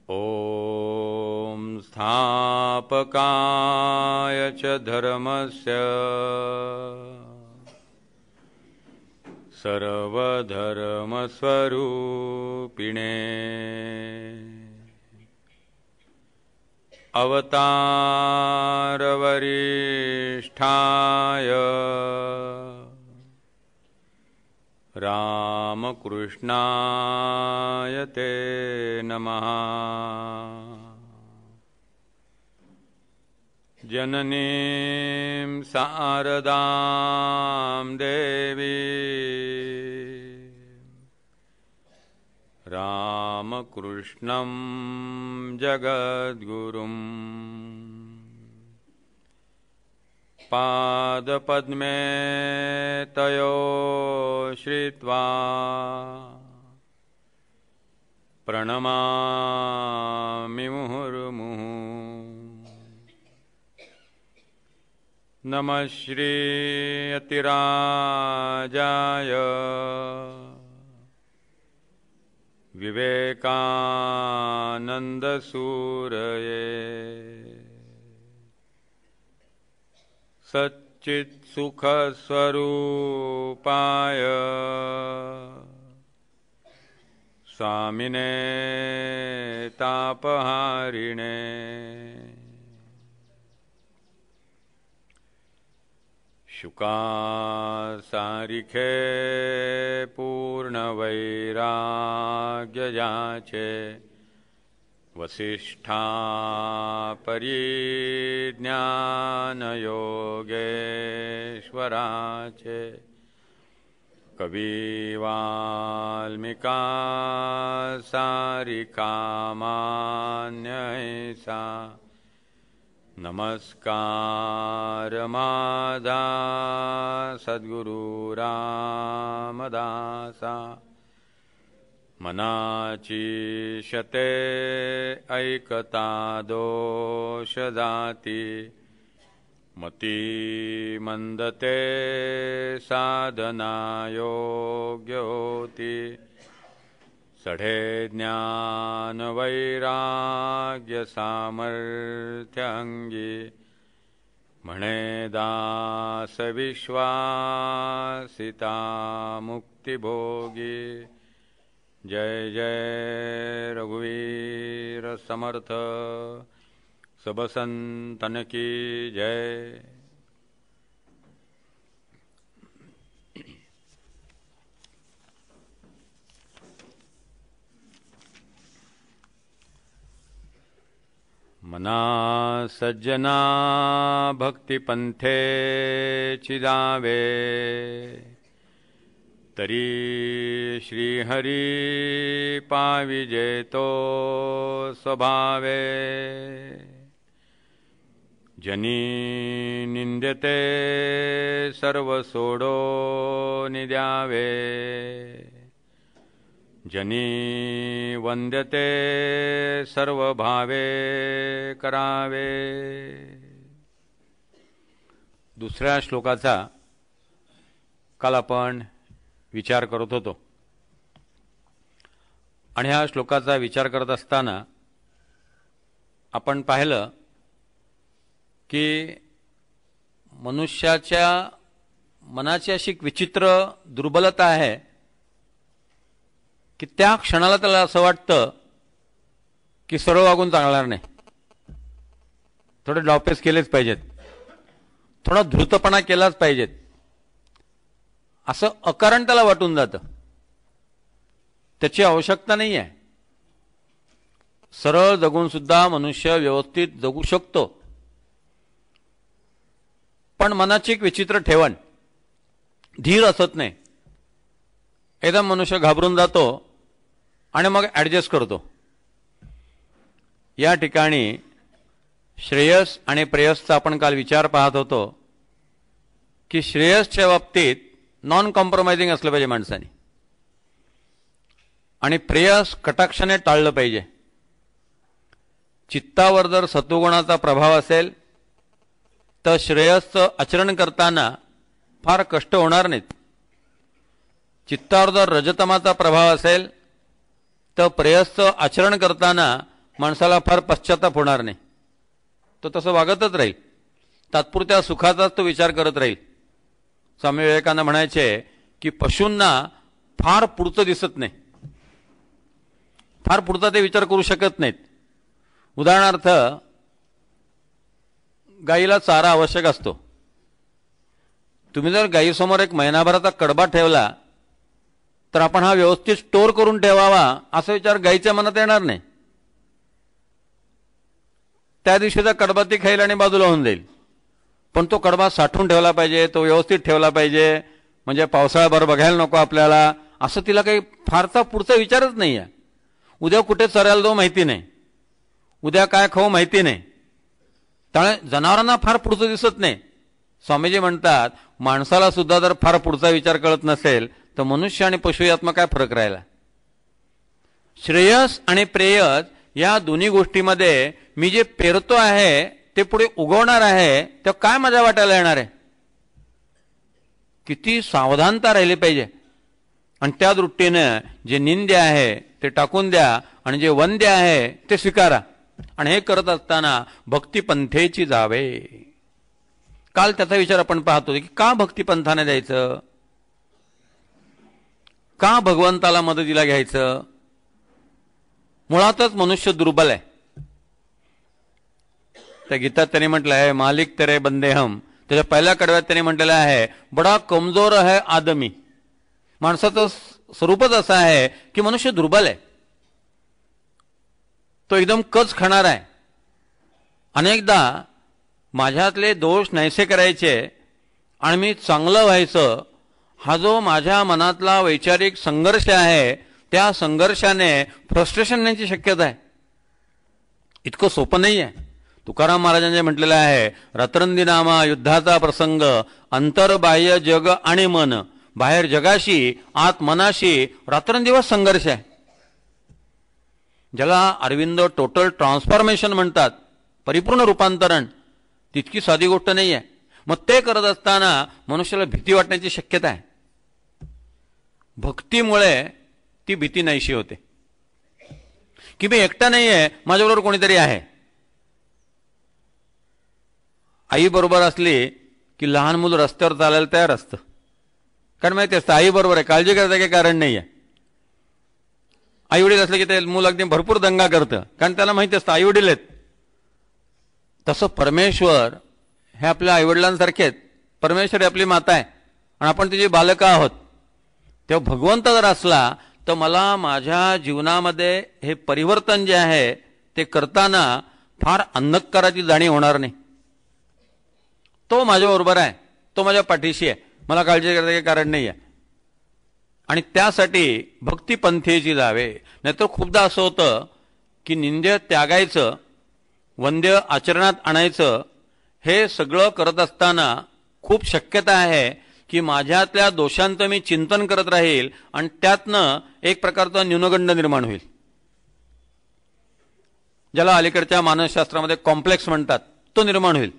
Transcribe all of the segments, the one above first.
ॐ स्थापकाय च धर्मस्य सर्वधर्मस्वरूपिणे अवतारवरिष्ठाय रामकृष्णाय ते नमः। जननीं शारदां देवी रामकृष्णं जगद्गुरुं पादपद्मे तयो श्रित्वा प्रणमामि मुहुर्मुहुः। नमः श्री यतिराजाय विवेकानन्दसूरये सच्चित्सुखस्वरूपाय स्वामिने तापहारिणे शुकासारिखे पूर्णवैराग्यजाचे वसिष्ठा परिज्ञानयोगेश्वराचे कवि वाल्मीका सारिका मान्यैसा नमस्कार मादा सद्गुरु रामदासा मनाची शते ऐकता दोष जाती मती मंदते साधना योग्य होती सढे ज्ञान वैराग्य सामर्थ्य अंगी म्हणे दास विश्वासिता मुक्तिभोगी। जय जय रघुवीर समर्थ सब संतन की जय। मना सज्जना भक्तिपंथे चिदावे तरी श्रीहरी पाविजेतो स्वभावे जनी निंद्यते सर्व सोडो निद्यावे जनी वंद्यते सर्व भावे करावे। दुसऱ्या श्लोकाचा काल आपण विचार करत होतो आणि ह्या श्लोकाचा विचार करत असताना आपण पाहिलं की मनुष्याच्या मनाची अशी विचित्र दुर्बलता आहे की त्या क्षणाला त्याला असं वाटतं की सर्व वागून चालणार नाही, थोडे डावपेच केलेच पाहिजेत, थोडा धृतपणा केलाच पाहिजेत, असं अकारण त्याला वाटून जातं। त्याची आवश्यकता नाही आहे, सरळ जगून सुद्धा मनुष्य व्यवस्थित जगू शकतो, पण मनाची एक विचित्र ठेवण, धीर असत नाही। एकदम मनुष्य घाबरून जातो आणि मग ॲडजस्ट करतो। या ठिकाणी श्रेयस आणि प्रेयसचा आपण काल विचार पाहत होतो की श्रेयसच्या बाबतीत नॉन कॉम्प्रोमाइजिंग असलं पाहिजे माणसाने आणि प्रेयस कटाक्षाने टाळलं पाहिजे। चित्तावर जर सत्वगुणाचा प्रभाव असेल तर श्रेयसचं आचरण करताना फार कष्ट होणार नाहीत। चित्तावर जर रजतमाचा प्रभाव असेल तर प्रेयसचं आचरण करताना माणसाला फार पश्चाताप होणार नाही. तो तसं वागतच राहील, तात्पुरत्या सुखाचाच तो विचार करत राहील. स्वामी विवेकानंद म्हणायचे की पशूंना फार पुढचं दिसत नाही, फार पुढचा ते विचार करू शकत नाहीत. उदाहरणार्थ, गाईला चारा आवश्यक असतो. तुम्ही जर गाईसमोर एक महिनाभराचा कडबा ठेवला तर आपण हा व्यवस्थित स्टोअर करून ठेवावा असा विचार गाईच्या मनात येणार नाही. त्या दिवशीचा कडबा ती खाईल आणि बाजूला होऊन जाईल. पण तो कडबा साठवून ठेवला पाहिजे, तो व्यवस्थित ठेवला पाहिजे, म्हणजे पावसाळ्याभर बघायला नको आपल्याला, असं तिला काही फारसा पुढचा विचारच नाही आहे. उद्या कुठे चरायला जाऊ माहिती नाही, उद्या काय खाऊ माहिती नाही. त्यामुळे जनावरांना फार पुढचं दिसत नाही. स्वामीजी म्हणतात माणसाला सुद्धा जर फार पुढचा विचार कळत नसेल तर मनुष्य आणि पशु यातनं काय फरक राहिला. श्रेयस आणि प्रेयस या दोन्ही गोष्टीमध्ये मी जे पेरतो आहे ते पुढे उगवणार आहे, तर काय मजा वाटायला येणार आहे. किती सावधानता राहिली पाहिजे. आणि त्या दृष्टीनं जे निंद्य आहे ते टाकून द्या आणि जे वंद्य आहे ते स्वीकारा. आणि हे करत असताना भक्तिपंथेची जावे. काल त्याचा विचार आपण पाहतो की का भक्तिपंथाने जायचं, का भगवंताला मदतीला घ्यायचं. मुळातच मनुष्य दुर्बल आहे. त्या गीतात त्यांनी म्हटलं आहे मालिक तेरे बंदे हम. त्याच्या पहिल्या कडव्यात त्यांनी म्हटलेलं आहे बडा कमजोर है आदमी. माणसाचं स्वरूपच असं आहे की मनुष्य दुर्बल आहे, तो एकदम कच खाणार आहे. अनेकदा माझ्यातले दोष नाहीसे करायचे आणि मी चांगलं व्हायचं, हा जो माझ्या मनातला वैचारिक संघर्ष आहे त्या संघर्षाने फ्रस्ट्रेशन येण्याची शक्यता आहे. इतकं सोपं नाही आहे. तुकाराम महाराजांनी म्हटलेलं आहे रतरंदीनामा युद्धाचा प्रसंग, अंतर्बाह्य जग आणि मन, बाहेर जगाशी आत मनाशी रात्रंदिवस संघर्ष आहे. ज्याला अरविंद टोटल ट्रान्सफॉर्मेशन म्हणतात, परिपूर्ण रूपांतरण, तितकी साधी गोष्ट नाही आहे. मग ते करत असताना मनुष्याला भीती वाटण्याची शक्यता आहे. भक्तीमुळे ती भीती नाहीशी होते की मी एकटा नाही आहे, माझ्याबरोबर कोणीतरी आहे. आई बरोबर असली की लहान मुलं रस्त्यावर चालायला तयार असतं, कारण माहिती असतं आई बरोबर आहे, काळजी करायचं काही कारण नाही आहे. आई वडील असले की ते मूल अगदी भरपूर दंगा करतं, कारण त्याला माहिती असतं आई वडील आहेत. तसं परमेश्वर हे आपल्या आईवडिलांसारखे आहेत. परमेश्वर आपली माता आहे आणि आपण तिची बालकं आहोत. तेव्हा भगवंत जर असला तर मला माझ्या जीवनामध्ये हे परिवर्तन जे आहे ते करताना फार अंधकाराची जाणीव होणार नाही. तो माझ्याबरोबर आहे, तो माझ्या पाठीशी आहे, मला काळजी करायचं काही कारण नाही आहे. आणि त्यासाठी भक्तिपंथेची जावे. नाहीतर खूपदा असं होतं की निंद्य त्यागायचं, वंद्य आचरणात आणायचं, हे सगळं करत असताना खूप शक्यता आहे की माझ्यातल्या दोषांचं मी चिंतन करत राहील आणि त्यातनं एक प्रकारचा न्यूनगंड निर्माण होईल, ज्याला अलीकडच्या मानसशास्त्रामध्ये कॉम्प्लेक्स म्हणतात, तो निर्माण होईल.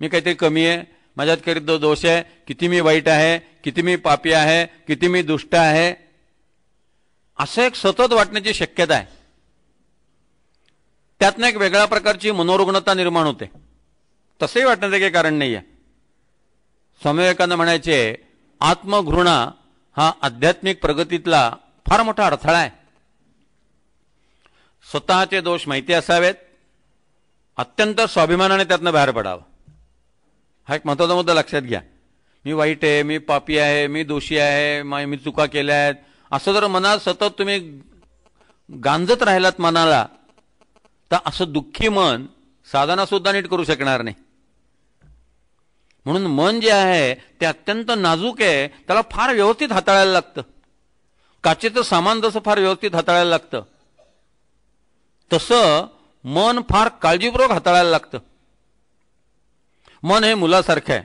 मी काहीतरी कमी आहे, माझ्यात काही दोष आहे, किती मी वाईट आहे, किती मी पापी आहे, किती मी दुष्ट आहे, असं एक सतत वाटण्याची शक्यता आहे. त्यातनं एक वेगळ्या प्रकारची मनोरुग्णता निर्माण होते. तसंही वाटण्याचं काही कारण नाही आहे. स्वामी विवेकानंद म्हणायचे आत्मघृणा हा आध्यात्मिक प्रगतीतला फार मोठा अडथळा आहे. स्वतःचे दोष माहिती असावेत, अत्यंत स्वाभिमानाने त्यातनं बाहेर पडावं. हा एक महत्त्वाचा मुद्दा लक्षात घ्या. मी वाईट आहे, मी पापी आहे, मी दोषी आहे, मी चुका केल्या आहेत, असं जर मनात सतत तुम्ही गांजत राहिलात मनाला, तर असं दुःखी मन साधना सुद्धा नीट करू शकणार नाही. म्हणून मन जे आहे ते अत्यंत नाजूक आहे, त्याला फार व्यवस्थित हाताळायला लागतं. काचेचं सामान जसं फार व्यवस्थित हाताळायला लागतं, तसं मन फार काळजीपूर्वक हाताळायला लागतं. मन हे मुलासारखं आहे.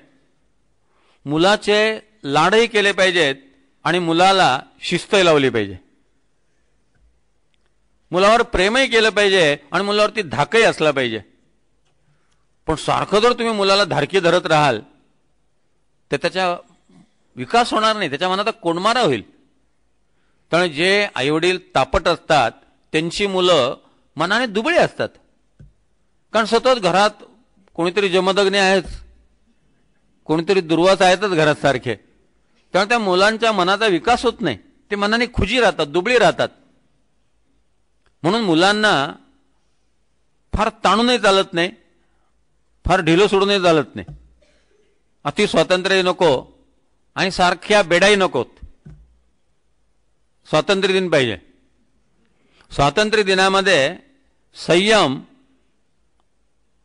मुलाचे लाडही केले पाहिजेत आणि मुलाला शिस्तही लावली पाहिजे. मुलावर प्रेमही केलं पाहिजे आणि मुलावरती धाकही असला पाहिजे. पण सारखं जर तुम्ही मुलाला धारकी धरत राहाल तर त्याचा विकास होणार नाही, त्याच्या मनात कोंडमारा होईल. त्यामुळे जे आईवडील तापट असतात त्यांची मुलं मनाने दुबळे असतात. कारण सतत घरात कोणीतरी जमदग्नी आहेच, कोणीतरी दुर्वास आहेतच घरात सारखे. त्यामुळे त्या मुलांच्या मनाचा विकास होत नाही. ते मनाने खुजी राहतात, दुबळी राहतात. म्हणून मुलांना फार ताणूनही चालत नाही, फार ढिलं सोडूनही चालत नाही. अति स्वातंत्र्य नको आणि सारख्या बेडाही नकोत. स्वातंत्र्य दिन पाहिजे. स्वातंत्र्य दिनामध्ये संयम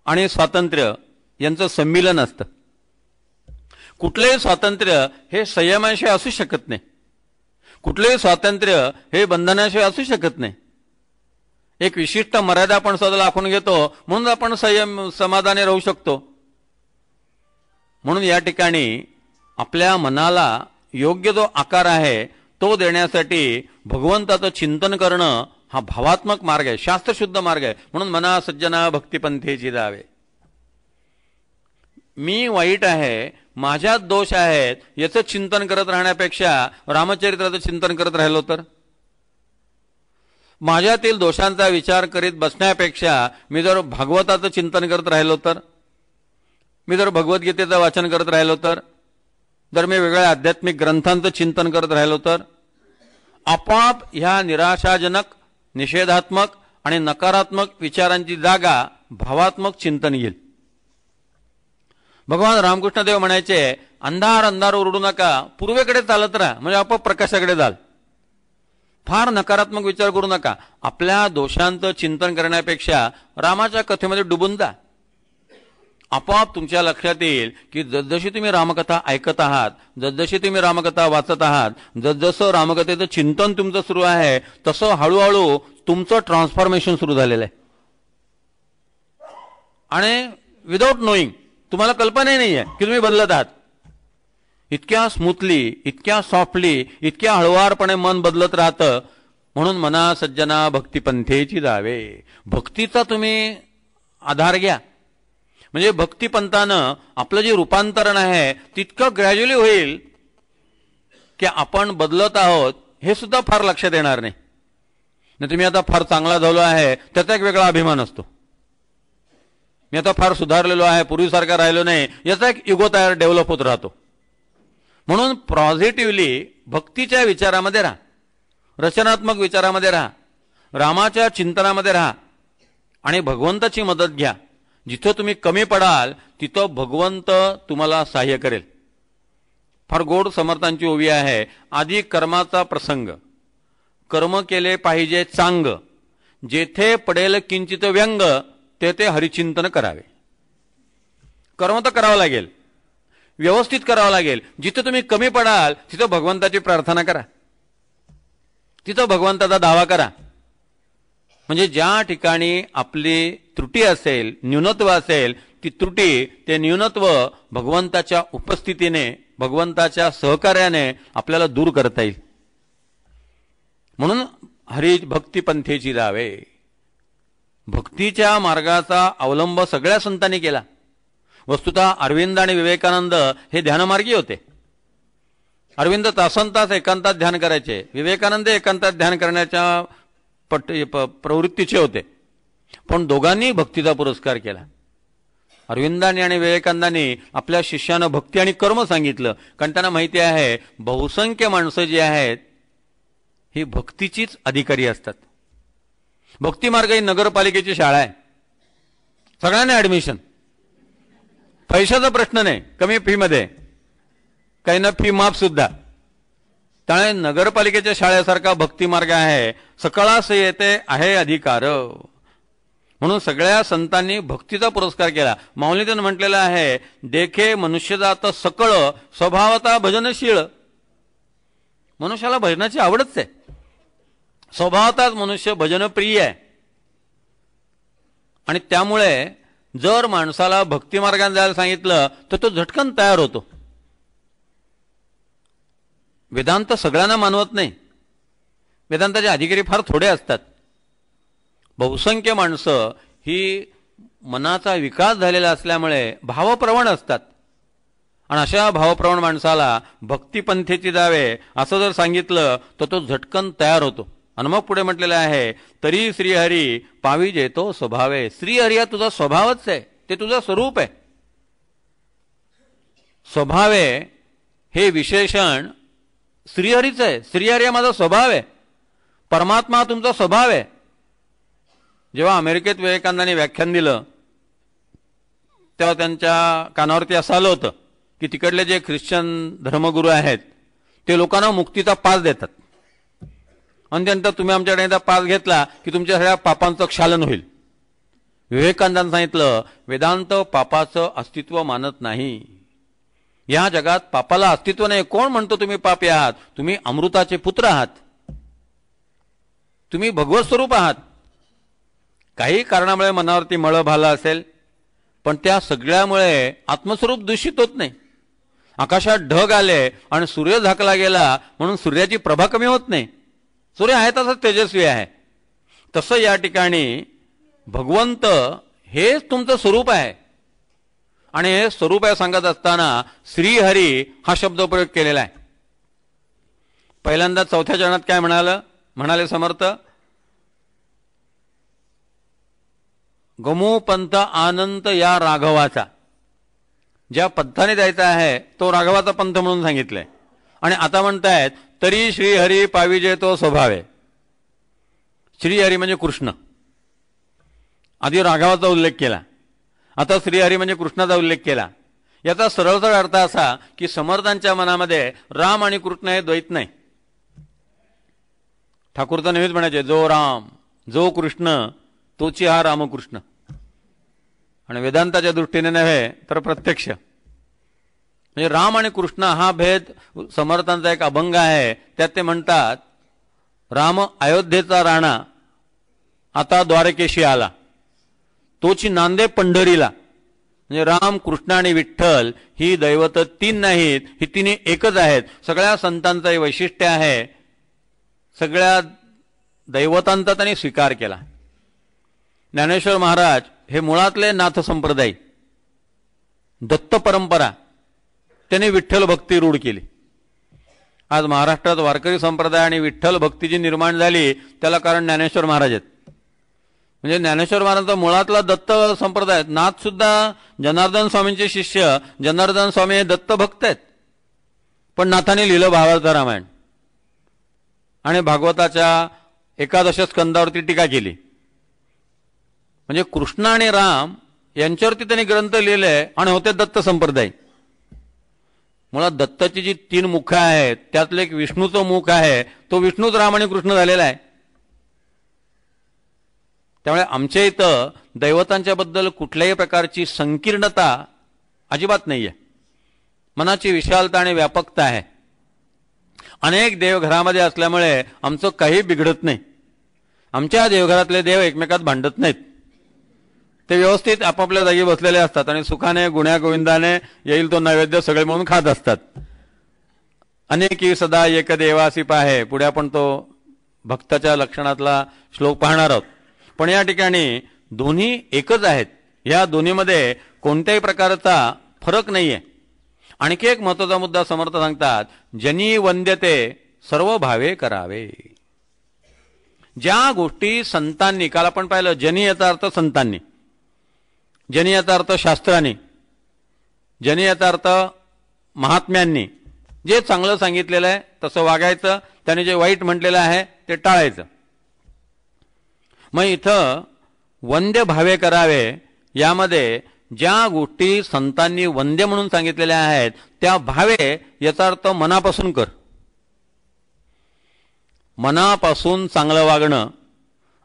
आणि स्वातंत्र्य यांचं संमिलन असतं. कुठलेही स्वातंत्र्य हे संयमाशिवाय असू शकत नाही. कुठलेही स्वातंत्र्य हे बंधनाशिवाय असू शकत नाही. एक विशिष्ट मर्यादा आपण स्वतःला आखून घेतो म्हणून आपण संयम समाधानी राहू शकतो. म्हणून या ठिकाणी आपल्या मनाला योग्य जो आकार आहे तो देण्यासाठी भगवंताचं चिंतन करणं हा भावात्मक मार्ग आहे, शास्त्रशुद्ध मार्ग आहे. म्हणून मना सज्जना भक्तिपंथेची जावे. मी वाईट आहे, माझ्यात दोष आहेत याचं चिंतन करत राहण्यापेक्षा रामचरित्राचं चिंतन करत राहिलो तर, माझ्यातील दोषांचा विचार करीत बसण्यापेक्षा मी जर भागवताचं चिंतन करत राहिलो तर, मी जर भगवद्गीतेचं वाचन करत राहिलो तर, जर मी वेगळ्या आध्यात्मिक ग्रंथांचं चिंतन करत राहिलो तर आपोआप ह्या निराशाजनक, निषेधात्मक आणि नकारात्मक विचारांची जागा भावात्मक चिंतन घेईल. भगवान रामकृष्णदेव म्हणायचे, अंधार अंधार ओरडू नका, पूर्वेकडे चालत राहा म्हणजे आपोआप प्रकाशाकडे जाल. फार नकारात्मक विचार करू नका. आपल्या दोषांचं चिंतन करण्यापेक्षा रामाच्या कथेमध्ये डुबून जा. आपोआप तुमच्या लक्षात येईल की जसजशी तुम्ही रामकथा ऐकत आहात, जसजशी तुम्ही रामकथा वाचत आहात, जसजसं रामकथेचं चिंतन तुमचं सुरू आहे तसं हळूहळू तुमचं ट्रान्सफॉर्मेशन सुरू झालेलं आहे. आणि विदाऊट नोईंग तुम्हाला कल्पनाही नाही आहे की तुम्ही बदलत आहात. इतक्या स्मूथली, इतक्या सॉफ्टली, इतक्या हळुवारपणे मन बदलत राहतं. म्हणून मना सज्जना भक्तिपंथेची जावे. भक्तीचा तुम्ही आधार घ्या. म्हणजे भक्तिपंथानं आपलं जे रूपांतरण आहे तितकं ग्रॅज्युअली होईल की आपण बदलत आहोत हे सुद्धा फार लक्षात येणार नाही. तुम्ही आता फार चांगला झालो आहे त्याचा एक वेगळा अभिमान असतो. मी आता फार सुधारलेलो आहे, पूर्वीसारखा राहिलो नाही, याचा एक इगो तयार डेव्हलप होत राहतो. म्हणून पॉझिटिव्हली भक्तीच्या विचारामध्ये राहा, रचनात्मक विचारामध्ये राहा, रामाच्या चिंतनामध्ये राहा आणि भगवंताची मदत घ्या. जिथं तुम्ही कमी पडाल तिथं भगवंत तुम्हाला सहाय्य करेल. फार गोड समर्थांची ओवी आहे, आधी कर्माचा प्रसंग, कर्म केले पाहिजे चांग, जेथे पडेल किंचित व्यंग तेथे हरिचिंतन करावे. कर्म तर करावं लागेल, व्यवस्थित करावं लागेल. जिथं तुम्ही कमी पडाल तिथं भगवंताची प्रार्थना करा, तिथं भगवंताचा दावा करा. म्हणजे ज्या ठिकाणी आपली त्रुटी असेल, न्यूनत्व असेल, ती त्रुटी, ते न्यूनत्व भगवंताच्या उपस्थितीने, भगवंताच्या सहकार्याने आपल्याला दूर करता येईल. म्हणून हरी भक्तिपंथेची जावे. भक्तीच्या मार्गाचा अवलंब सगळ्या संतांनी केला. वस्तुतः अरविंद आणि विवेकानंद हे ध्यानमार्गी होते. अरविंद तासनतास एकांतात ध्यान करायचे, विवेकानंद एकांतात ध्यान करण्याच्या प्रवृत्तीचे होते. पण दोघांनी भक्तीचा पुरस्कार केला. अरविंदांनी आणि विवेकानंदांनी आपल्या शिष्यानं भक्ती आणि कर्म सांगितलं, कारण त्यांना माहिती आहे बहुसंख्य माणसं जी आहेत ही भक्तीचीच अधिकारी असतात. भक्ती मार्ग ही नगरपालिकेची शाळा आहे, सगळ्यांना ऍडमिशन, पैशाचा प्रश्न नाही, कमी फी मध्ये, काही ना फी माफ सुद्धा. त्यामुळे नगरपालिकेच्या शाळेसारखा भक्ती मार्ग आहे. सकळास येते आहे अधिकार. म्हणून सगळ्या संतांनी भक्तीचा पुरस्कार केला. माऊलींनी म्हटलेलं आहे, देखे मनुष्यजात सकळ स्वभावता भजनशीळ. मनुष्याला भजनाची आवडच आहे, स्वभावताच मनुष्य भजनप्रिय आहे. आणि त्यामुळे जर माणसाला भक्ती मार्गाने जायला सांगितलं तर तो झटकन तयार होतो. वेदांत सगळ्यांना मानवत नाही, वेदांताचे अधिकारी फार थोडे असतात. बहुसंख्य माणसं ही मनाचा विकास झालेला असल्यामुळे भावप्रवण असतात. आणि अशा भावप्रवण माणसाला भक्तिपंथेची जावे असं जर सांगितलं तर तो झटकन तयार होतो. आणि मग पुढे म्हटलेलं आहे, तरी श्रीहरी पाविजे तो स्वभावे. श्रीहरी हा तुझा स्वभावच आहे, ते तुझं स्वरूप आहे. स्वभावे हे विशेषण श्रीहरीच आहे. श्रीहरी हा माझा स्वभाव आहे. परमात्मा हा तुमचा स्वभाव आहे. जेव्हा अमेरिकेत विवेकानंदांनी व्याख्यान दिलं तेव्हा त्यांच्या कानावरती असं आलं होतं की तिकडले जे ख्रिश्चन धर्मगुरू आहेत ते लोकांना मुक्तीचा पास देतात आणि त्यानंतर तुम्ही आमच्याकडे एकदा पास घेतला की तुमच्या सगळ्या पापांचं क्षालन होईल. विवेकानंदांनी सांगितलं, वेदांत पापाचं अस्तित्व मानत नाही. या जगात पापाला अस्तित्व नाही. कोण म्हणतो तुम्ही पापी आहात? तुम्ही अमृताचे पुत्र आहात. तुम्ही भगवत स्वरूप आहात. काही कारणामुळे मनावरती मळ भाला असेल, पण त्या सगळ्यामुळे आत्मस्वरूप दूषित होत नाही. आकाशात ढग आले आणि सूर्य झाकला गेला म्हणून सूर्याची प्रभा कमी होत नाही. सूर्य आहे तसंच तेजस्वी आहे. तसं या ठिकाणी भगवंत हेच तुमचं स्वरूप आहे. आणि हे स्वरूप आहे सांगत असताना श्रीहरी हा शब्द प्रयोग केलेला आहे. पहिल्यांदा चौथ्या चरणात काय म्हणाले समर्थ, गमो पंथ आनंद या राघवाचा. ज्या पंथाने जायचा आहे तो राघवाचा पंथ म्हणून सांगितलंय. आणि आता म्हणतायत, तरी श्रीहरी पाविजे तो स्वभावे. श्रीहरी म्हणजे कृष्ण. आधी राघवाचा उल्लेख केला, आता श्रीहरी म्हणजे कृष्णाचा उल्लेख केला. याचा सरळ अर्थ असा की समर्थांच्या मनामध्ये राम आणि कृष्ण हे द्वैत नाही. ठाकूर तर नेहमीच म्हणायचे, जो राम जो कृष्ण तोची हा रामकृष्ण. आणि वेदांताच्या दृष्टीने नव्हे तर प्रत्यक्ष म्हणजे राम आणि कृष्ण हा भेद समर्थांचा एक अभंग आहे. त्यात ते म्हणतात, राम अयोध्येचा राणा आता द्वारकेशी आला, तोची नांदे पंढरीला. म्हणजे राम कृष्ण आणि विठ्ठल ही दैवत तीन नाहीत, ही तिन्ही एकच आहेत. सगळ्या संतांचं हे वैशिष्ट्य आहे. सगळ्या दैवतांचा त्यांनी स्वीकार केला. ज्ञानेश्वर महाराज हे मुळातले नाथ संप्रदाय, दत्त परंपरा, त्यांनी विठ्ठल भक्ती रूढ केली. आज महाराष्ट्रात वारकरी संप्रदाय आणि विठ्ठल भक्ती जी निर्माण झाली त्याला कारण ज्ञानेश्वर महाराज आहेत. म्हणजे ज्ञानेश्वर महाराजांचा मुळातला दत्त संप्रदाय. नाथ सुद्धा जनार्दन स्वामींचे शिष्य. जनार्दन स्वामी हे दत्त भक्त आहेत, पण नाथाने लिहिलं भावार्थ रामायण आणि भागवताच्या एकादश स्कंदावरती टीका केली. म्हणजे कृष्ण आणि राम यांच्यावरती त्यांनी ग्रंथ लिहिले आणि होते दत्त संप्रदाय. मुळात दत्ताची जी तीन मुख आहेत त्यातलं एक विष्णूचं मुख आहे, तो विष्णूच राम आणि कृष्ण झालेला आहे. त्यामुळे आमच्या इथं दैवतांच्या बद्दल कुठल्याही प्रकारची संकीर्णता अजिबात नाहीये. मनाची विशालता आणि व्यापकता आहे. अनेक देव घरामध्ये असल्यामुळे आमचं काही बिघडत नाही. आमच्या देवघरातले देव एकमेकात भांडत नाहीत. ते व्यवस्थित आपापल्या जागी बसलेले असतात आणि सुखाने गुण्या गोविंदाने येईल तो नैवेद्य सगळे म्हणून खात असतात. अनेकी सदा एक देवासी पाहे. पुढे आपण तो भक्ताच्या लक्षणातला श्लोक पाहणार आहोत. पण या ठिकाणी दोन्ही एकच आहेत. या दोन्हीमध्ये कोणत्याही प्रकारचा फरक नाहीये. आणखी एक महत्वाचा मुद्दा समर्थ सांगतात, जनी वंद्यते सर्व भावे करावे. ज्या गोष्टी संतांनी, काल आपण पाहिलं जनी याचा अर्थ संतांनी, जनी याचा अर्थ शास्त्रांनी, जनी याचा अर्थ महात्म्यांनी जे चांगलं सांगितलेलं आहे तसं वागायचं, त्याने जे वाईट म्हटलेलं आहे ते टाळायचं. मग इथं वंद्य भावे करावे यामध्ये ज्या गोष्टी संतांनी वंद्य म्हणून सांगितलेल्या आहेत त्या भावे याचा अर्थ मनापासून कर. मनापासून चांगलं वागणं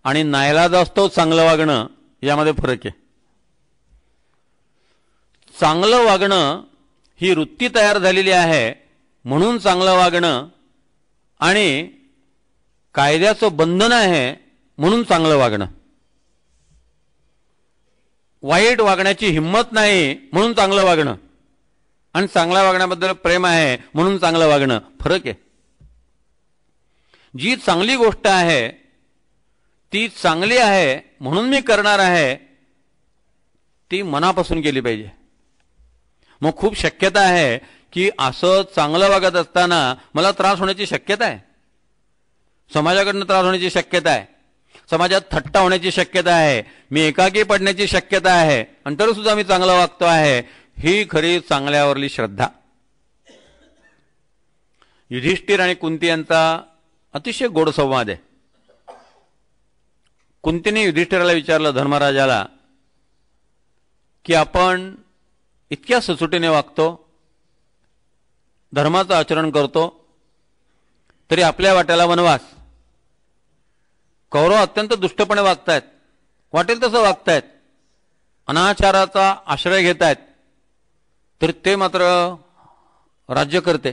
आणि नाईलाजास्तव चांगलं वागणं यामध्ये फरक आहे. चांगलं वागणं ही वृत्ती तयार झालेली आहे म्हणून चांगलं वागणं, आणि कायद्याचं बंधन आहे म्हणून चांगलं वागणं. वाईट वागण्याची हिंमत नाही म्हणून चांगलं वागणं, आणि चांगल्या वागण्याबद्दल प्रेम आहे म्हणून चांगलं वागणं, फरक आहे. जी चांगली गोष्ट आहे ती चांगली आहे म्हणून मी करणार आहे, ती मनापासून केली पाहिजे. मग खूप शक्यता आहे की असं चांगलं वागत असताना मला त्रास होण्याची शक्यता आहे. समाजाकडनं त्रास होण्याची शक्यता आहे, समाजात थट्टा होण्याची शक्यता आहे, मी एकाकी पडण्याची शक्यता आहे, आणि तरी सुद्धा मी चांगलं वागतो आहे, ही खरी चांगल्यावरली श्रद्धा. युधिष्ठिर आणि कुंती यांचा अतिशय गोड संवाद आहे. कुंतीने युधिष्ठिराला विचारलं, धर्मराजाला, की आपण इतक्या सचोटीने वागतो, धर्माचं आचरण करतो, तरी आपल्या वाट्याला वनवास. कौरव अत्यंत दुष्टपणे वागतायत, वाटेल तसं वागतायत, अनाचाराचा आश्रय घेत आहेत, तर ते मात्र राज्य करते,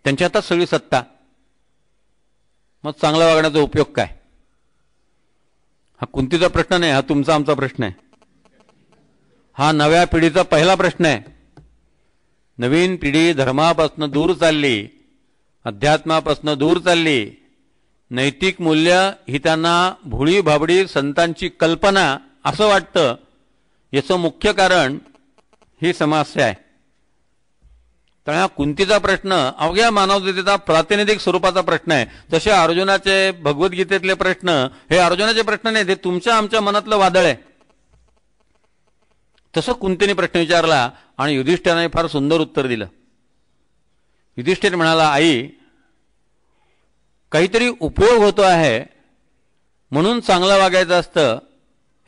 त्यांच्या हातात सगळी सत्ता. मग चांगला वागण्याचा उपयोग काय? हा कुंतीचा प्रश्न नाही, हा तुमचा आमचा प्रश्न आहे. हा नव्या पिढीचा पहिला प्रश्न आहे. नवीन पिढी धर्मापासून दूर चालली, अध्यात्मापासून दूर चालली, नैतिक मूल्य ही त्यांना भोळी भाबडी संतांची कल्पना असं वाटतं. याचं मुख्य कारण ही समस्या आहे. तर हा कुंतीचा प्रश्न अवघ्या मानवतेचा प्रातिनिधिक स्वरूपाचा प्रश्न आहे. तसे अर्जुनाचे भगवद्गीतेतले प्रश्न हे अर्जुनाचे प्रश्न नाही, ते तुमच्या आमच्या मनातलं वादळ आहे. तसं कुंतीने प्रश्न विचारला आणि युधिष्ठिराने फार सुंदर उत्तर दिलं. युधिष्ठिर म्हणाला, आई, काहीतरी उपयोग होतो आहे म्हणून चांगलं वागायचं असतं,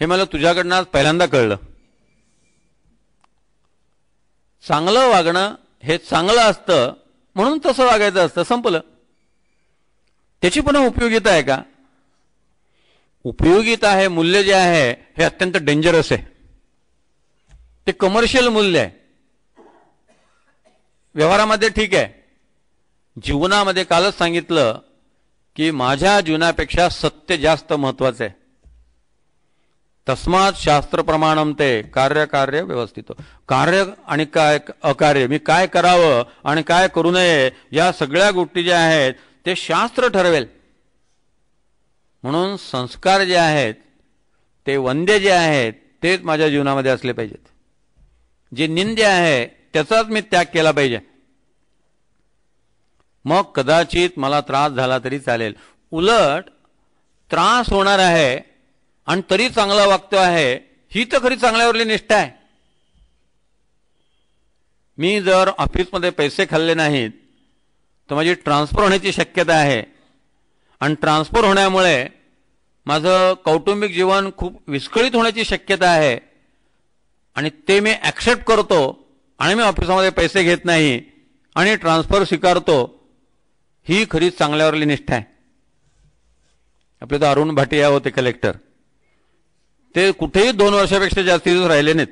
हे मला तुझ्याकडनं आज पहिल्यांदा कळलं. चांगलं वागणं हे चांगलं असतं म्हणून तसं वागायचं असतं, संपलं. त्याची पुन्हा उपयोगिता आहे का? उपयोगिता आहे, मूल्य जे आहे हे अत्यंत डेंजरस आहे. ते कमर्शियल मूल्य आहे. व्यवहारामध्ये ठीक आहे, जीवनामध्ये कालच सांगितलं की माझ्या जीवनापेक्षा सत्य जास्त महत्वाचं आहे. तस्मात शास्त्र प्रमाणम ते कार्य कार्य व्यवस्थित. कार्य आणि काय अकार्य, मी काय करावं आणि काय करू नये, या सगळ्या गोष्टी ज्या आहेत ते शास्त्र ठरवेल. म्हणून संस्कार जे आहेत ते वंद्य जे आहेत तेच माझ्या जीवनामध्ये असले पाहिजेत. जे निंद्य आहे त्याचाच मी त्याग केला पाहिजे. मग कदाचित मला त्रास झाला तरी चालेल. उलट त्रास होणार आहे आणि तरी चांगला वागतो आहे, ही तर खरी चांगल्यावरली निष्ठा आहे. मी जर ऑफिसमध्ये पैसे खाल्ले नाहीत तर माझी ट्रान्सफर होण्याची शक्यता आहे, आणि ट्रान्सफर होण्यामुळे माझं कौटुंबिक जीवन खूप विस्कळीत होण्याची शक्यता आहे, आणि ते मी ॲक्सेप्ट करतो आणि मी ऑफिसामध्ये पैसे घेत नाही आणि ट्रान्सफर स्वीकारतो, ही खरीच चांगल्यावरली निष्ठा आहे. आपले तर अरुण भाटिया होते कलेक्टर, ते कुठेही 2 वर्षापेक्षा जास्त दिवस राहिले नाहीत.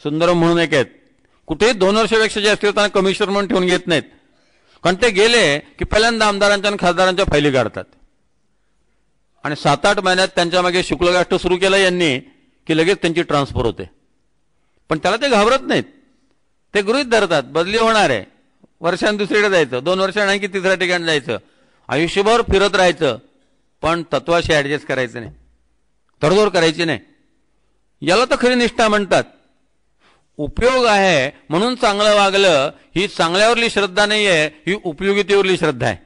सुंदरम म्हणून एक आहेत, कुठेही 2 वर्षापेक्षा जास्त दिवस त्यांना कमिशनर म्हणून ठेवून घेत नाहीत. कारण ते गेले की पहिल्यांदा आमदारांच्या आणि खासदारांच्या फायली काढतात, आणि 7-8 महिन्यात त्यांच्या मागे शुक्लगाष्ट सुरू केलं यांनी की लगेच त्यांची ट्रान्सफर होते. पण त्याला ते घाबरत नाहीत, ते गृहीत धरतात बदली होणार आहे, वर्षांनी दुसरीकडे जायचं, 2 वर्षांनी आणखी तिसऱ्या ठिकाणी जायचं, आयुष्यभर फिरत राहायचं, पण तत्वाशी ऍडजस्ट करायचं नाही, तडजोड करायची नाही. याला तर खरी निष्ठा म्हणतात. उपयोग आहे म्हणून चांगलं वागलं, ही चांगल्यावरली श्रद्धा नाहीये, ही उपयोगितेवरली श्रद्धा आहे.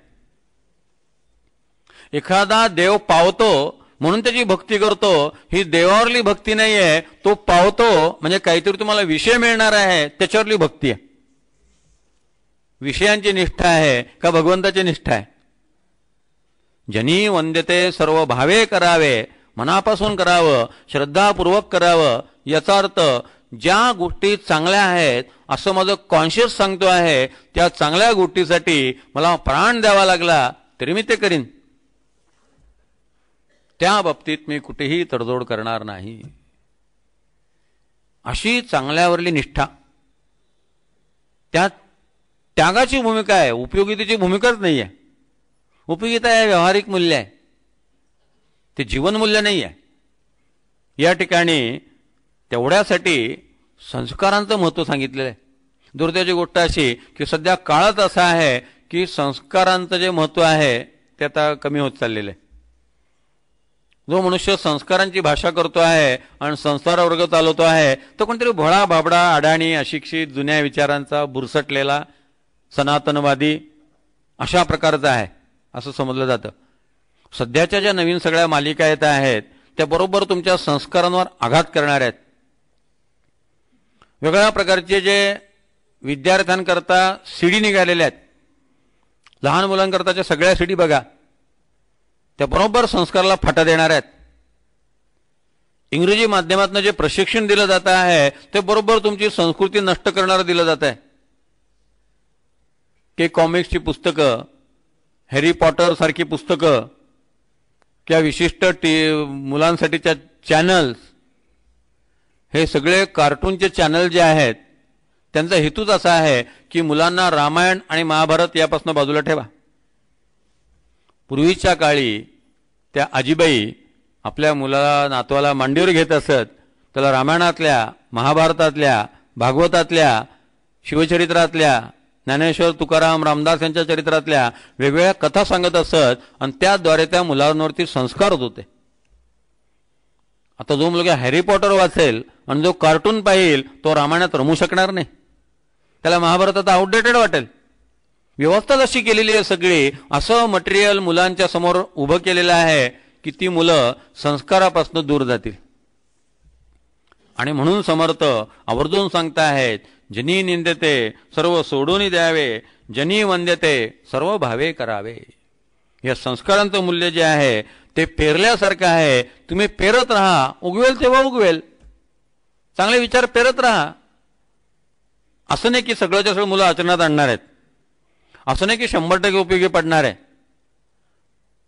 एखादा देव पावतो म्हणून त्याची भक्ती करतो, ही देवावरली भक्ती नाहीये. तो पावतो म्हणजे काहीतरी तुम्हाला विषय मिळणार आहे त्याच्यावरली भक्ती आहे. विषयांची निष्ठा आहे का भगवंताची निष्ठा आहे? जनी वंद्यते सर्व भावे करावे, मनापासून करावं, श्रद्धापूर्वक करावं. याचा अर्थ ज्या गोष्टी चांगल्या आहेत असं माझं कॉन्शियस सांगतो आहे, त्या चांगल्या गोष्टीसाठी मला प्राण द्यावा लागला तरी मी ते करीन. त्या बाबतीत मी कुठेही तडजोड करणार नाही. अशी चांगल्यावरली निष्ठा, त्यात त्यागाची भूमिका आहे, उपयोगितेची भूमिकाच नाही आहे. उपयोगिता आहे व्यावहारिक मूल्य आहे, ते जीवन मूल्य नाही आहे. या ठिकाणी तेवढ्यासाठी संस्कारांचं महत्त्व सांगितलेलं आहे. दुर्दैवाची गोष्ट अशी की सध्या काळच असा आहे की संस्कारांचं जे महत्त्व आहे ते आता कमी होत चाललेलं आहे. जो मनुष्य संस्कारांची भाषा करतो आहे आणि संस्कार वर्ग चालवतो आहे तो कोणतरी भोळा बाबडा अडाणी अशिक्षित जुन्या विचारांचा बुरसटलेला सनातनवादी अशा प्रकारचा आहे. असं समजलं जातं. सध्याच्या ज्या नवीन सगळ्या मालिका येत आहेत त्या बरोबर तुमच्या संस्कारांवर आघात करणाऱ्या आहेत. वेगळ्या प्रकारचे जे विद्यार्थ्यांकरता सीडी निघालेल्या आहेत, लहान मुलांकरताच्या सगळ्या सीडी बघा, त्या बरोबर संस्काराला फाटा देणाऱ्या आहेत. इंग्रजी माध्यमातून जे प्रशिक्षण दिलं जात आहे ते बरोबर तुमची संस्कृती नष्ट करणारं दिलं जात आहे. की कॉमिक्सची पुस्तकं, हॅरी पॉटर सारखी पुस्तकं किंवा विशिष्ट मुलांसाठीच्या चॅनल्स, हे सगळे कार्टूनचे चॅनल जे आहेत त्यांचा हेतूच असा आहे की मुलांना रामायण आणि महाभारत यापासून बाजूला ठेवा. पूर्वीच्या काळी त्या आजीबाई आपल्या मुलाला, नातवाला मांडीवर घेत असत, त्याला रामायणातल्या, महाभारतातल्या, भागवतातल्या, शिवचरित्रातल्या, ज्ञानेश्वर, तुकाराम, रामदास यांच्या चरित्रातल्या वेगवेगळ्या कथा सांगत असत आणि त्याद्वारे त्या मुलांवरती संस्कार होत होते. आता जो मुलगा हॅरी पॉटर वाचेल आणि जो कार्टून पाहिल तो रामायणात रमू शकणार नाही, त्याला महाभारतात आउटडेटेड वाटेल. व्यवस्था जशी केलेली आहे सगळी, असं मटेरियल मुलांच्या समोर उभं केलेलं आहे की ती मुलं संस्कारापासून दूर जातील. आणि म्हणून समर्थ आवर्जून सांगताहेत, जनी निंदते सर्व सोडून द्यावे, जनी वंद्यते सर्व भावे करावे. या संस्कारांचं मूल्य जे आहे ते पेरल्यासारखं आहे. तुम्ही पेरत राहा, उगवेल तेव्हा उगवेल. चांगले विचार पेरत राहा. असं नाही की सगळंच्या सगळं मुलं आचरणात आणणार आहेत, असं नाही की 100% उपयोगी पडणार आहे.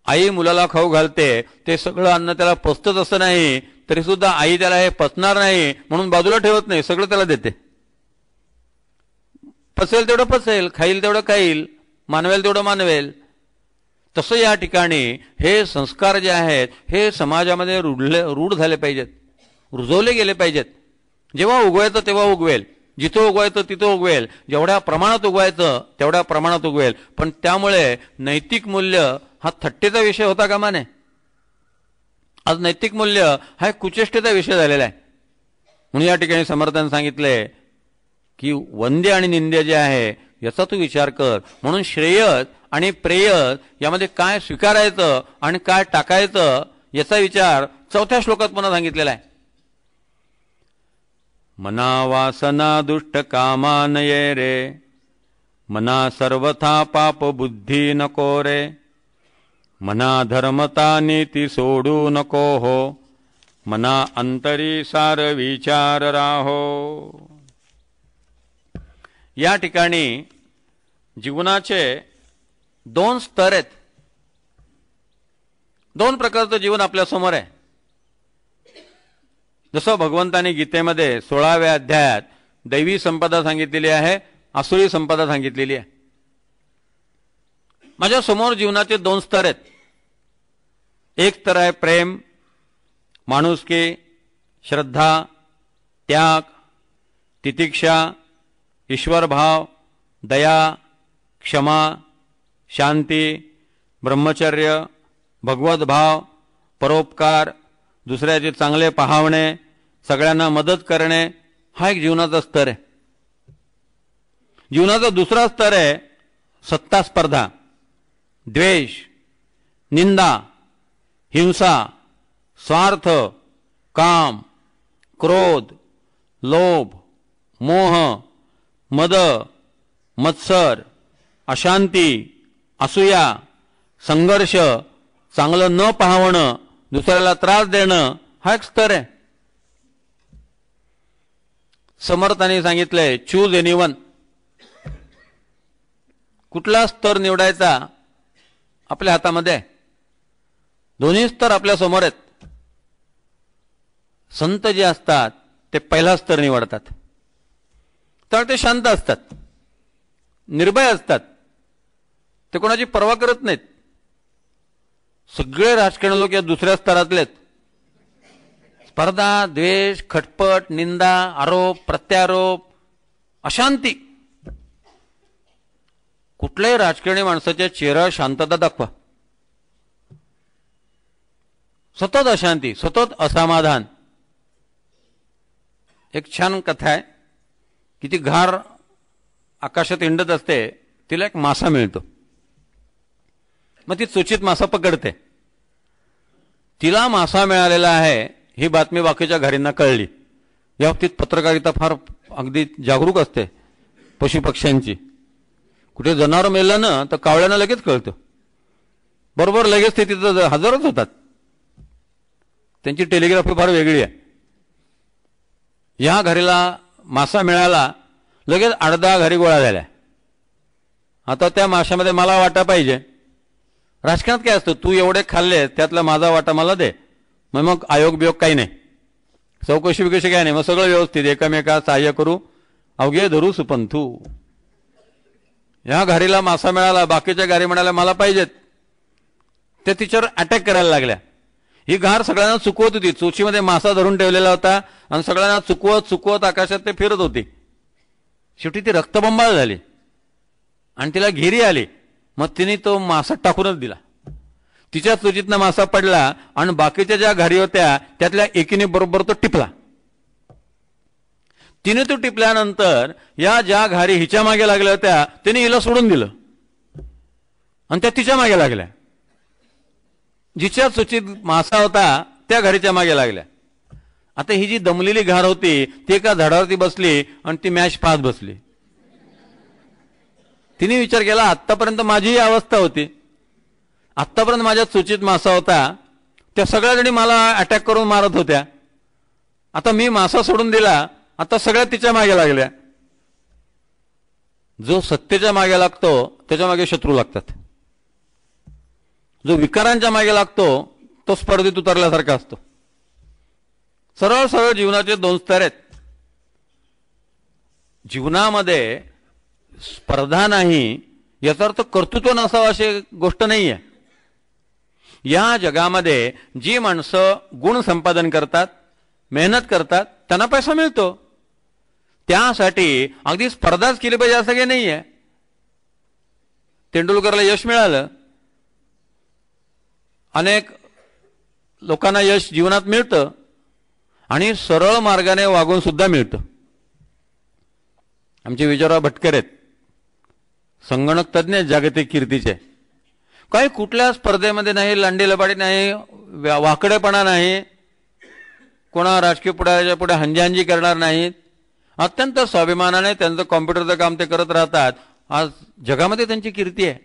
आई मुलाला खाऊ घालते, ते सगळं अन्न त्याला पचतच असं नाही, तरी सुद्धा आई त्याला हे पचणार नाही म्हणून बाजूला ठेवत नाही, सगळं त्याला देते. पचेल तेवढं पचेल, खाईल तेवढं खाईल, मानवेल तेवढं मानवेल. तसं या ठिकाणी हे संस्कार जे आहेत हे समाजामध्ये रूढ झाले पाहिजेत, रुजवले गेले पाहिजेत. जेव्हा उगवायचं तेव्हा उगवेल, जिथं उगवायचं तिथं उगवेल, जेवढ्या प्रमाणात उगवायचं तेवढ्या प्रमाणात उगवेल. पण त्यामुळे नैतिक मूल्य हा थट्टेचा विषय होता कामा नये. आज नैतिक मूल्य हा एक कुचेष्टेचा विषय झालेला आहे. म्हणून या ठिकाणी समर्थांनी सांगितले की वंद्य आणि निंद्य जे आहे याचा तू विचार कर. म्हणून श्रेयस आणि प्रेयस यामध्ये काय स्वीकारायचं आणि काय टाकायचं याचा विचार 4थ्या श्लोकात पुन्हा सांगितलेला आहे. मना वासना दुष्ट कामा नये रे, मना सर्वथा पाप बुद्धी नको रे, मना धर्मता नीती सोडू नको हो, मना अंतरी सार विचार राहो. या ठिकाणी जीवनाचे 2 स्तर आहेत. 2 प्रकारचं जीवन आपल्या समोर आहे. जसं भगवंताने गीतेमध्ये 16व्या अध्यायात दैवी संपदा सांगितलेली आहे, आसुरी संपदा सांगितलेली आहे. माझ्या समोर जीवनाचे 2 स्तर आहेत. एक स्तर आहे प्रेम, माणुसकी, श्रद्धा, त्याग, तितिक्षा, ईश्वरभाव, दया, क्षमा, शांती, ब्रह्मचर्य, भगवत भाव, परोपकार, दुसऱ्याचे चांगले पाहणे, सगळ्यांना मदत करणे, हा एक जीवनाचा स्तर आहे. जीवनाचा दुसरा स्तर आहे सत्ता स्पर्धा, द्वेष, निंदा, हिंसा, स्वार्थ, काम, क्रोध, लोभ, मोह, मद, मत्सर, अशांती, असूया, संघर्ष, चांगलं न पाहणं, दुसऱ्याला त्रास देणं, हा एक स्तर आहे. समर्थांनी सांगितलंय चूज एनीवन. कुठला स्तर निवडायचा आपल्या हातामध्ये आहे. दोन्ही स्तर आपल्या समोर आहेत. संत जे असतात ते पहिला स्तर निवडतात, तर ते शांत असतात, निर्भय असतात, ते कोणाची पर्वा करत नाहीत. सगळे राजकारणी लोक या दुसऱ्या स्तरातलेत. स्पर्धा, द्वेष, खटपट, निंदा, आरोप, प्रत्यारोप, अशांती. कुठल्याही राजकारणी माणसाच्या चेहऱ्यावर शांतता दाखवा. सतत अशांती, सतत असमाधान. एक छान कथा आहे की ती घार आकाशात हिंडत असते, तिला एक मासा मिळतो. मग ती चोचीत मासा पकडते. तिला मासा मिळालेला आहे ही बातमी बाकीच्या घरींना कळली. या बाबतीत पत्रकारिता फार अगदी जागरूक असते पशुपक्ष्यांची. कुठे जनावर मेलं ना तर कावळ्यांना लगेच कळतं, बरोबर लगेच ते तिथं हजरच होतात. त्यांची टेलिग्राफी फार वेगळी आहे. या घरीला मासा मिळाला, लगेच 8-10 घरी गोळा झाल्या. आता त्या माशामध्ये मला वाटा पाहिजे. राजकारणात काय असतं, तू एवढे खाल्ले त्यातला माझा वाटा मला दे. मग आयोग बियोग काही नाही, चौकशी विकशी काय नाही, मग सगळं व्यवस्थित एकमेका सहाय्य करू अवघे धरू सुपंथू. ह्या घरीला मासा मिळाला, बाकीच्या घरी म्हणाल्या मला पाहिजेत. त्या तिच्यावर अटॅक करायला लागल्या. ही घार सगळ्यांना चुकवत होती. चोचीमध्ये मासा धरून ठेवलेला होता आणि सगळ्यांना चुकवत चुकवत आकाशात ते फिरत होती. शेवटी ती रक्तबंबाळ झाली आणि तिला घेरी आली. मग तिने तो मासा टाकूनच दिला. तिच्या चोचीतनं मासा पडला आणि बाकीच्या ज्या घारी होत्या त्यातल्या एकीने बरोबर तो टिपला. तिने तो टिपल्यानंतर या ज्या घारी हिच्या मागे लागल्या होत्या तिने हिला सोडून दिलं आणि त्या तिच्या मागे लागल्या. जिच्या चोचीत मासा होता त्या घारीच्या मागे लागल्या. आता ही जी दमलेली घार होती ती एका झाडावरती बसली आणि ती मॅच पाहत बसली. तिने विचार केला, आत्तापर्यंत माझी ही अवस्था होती, आत्तापर्यंत माझ्या चोचीत मासा होता, त्या सगळ्या जणी मला अटॅक करून मारत होत्या. आता मी मासा सोडून दिला, आता सगळ्या तिच्या मागे लागल्या. जो सत्तेच्या मागे लागतो त्याच्या मागे शत्रू लागतात. जो विकारांच्या मागे लागतो तो स्पर्धेत उतरल्यासारखा असतो. सरळ सरळ जीवनाचे 2 स्तर आहेत. जीवनामध्ये स्पर्धा नाही याचा अर्थ कर्तृत्व नसावं अशी गोष्ट नाही आहे. या जगामध्ये जी माणसं गुण संपादन करतात, मेहनत करतात, त्यांना पैसा मिळतो. त्यासाठी अगदी स्पर्धाच केली पाहिजे असं काही नाही आहे. तेंडुलकरला यश मिळालं, अनेक लोकांना यश जीवनात मिळतं आणि सरळ मार्गाने वागून सुद्धा मिळतं. आमचे विजयराव भटकर आहेत, संगणक तज्ज्ञ जागतिक कीर्तीचे. काही कुठल्या स्पर्धेमध्ये नाही, लांडीलबाडी नाही, वाकडेपणा नाही, कोणा राजकीय पुढाऱ्याच्या पुढे हंजाहंजी करणार नाहीत. अत्यंत स्वाभिमानाने त्यांचं कॉम्प्युटरचं काम ते करत राहतात. आज जगामध्ये त्यांची कीर्ती आहे.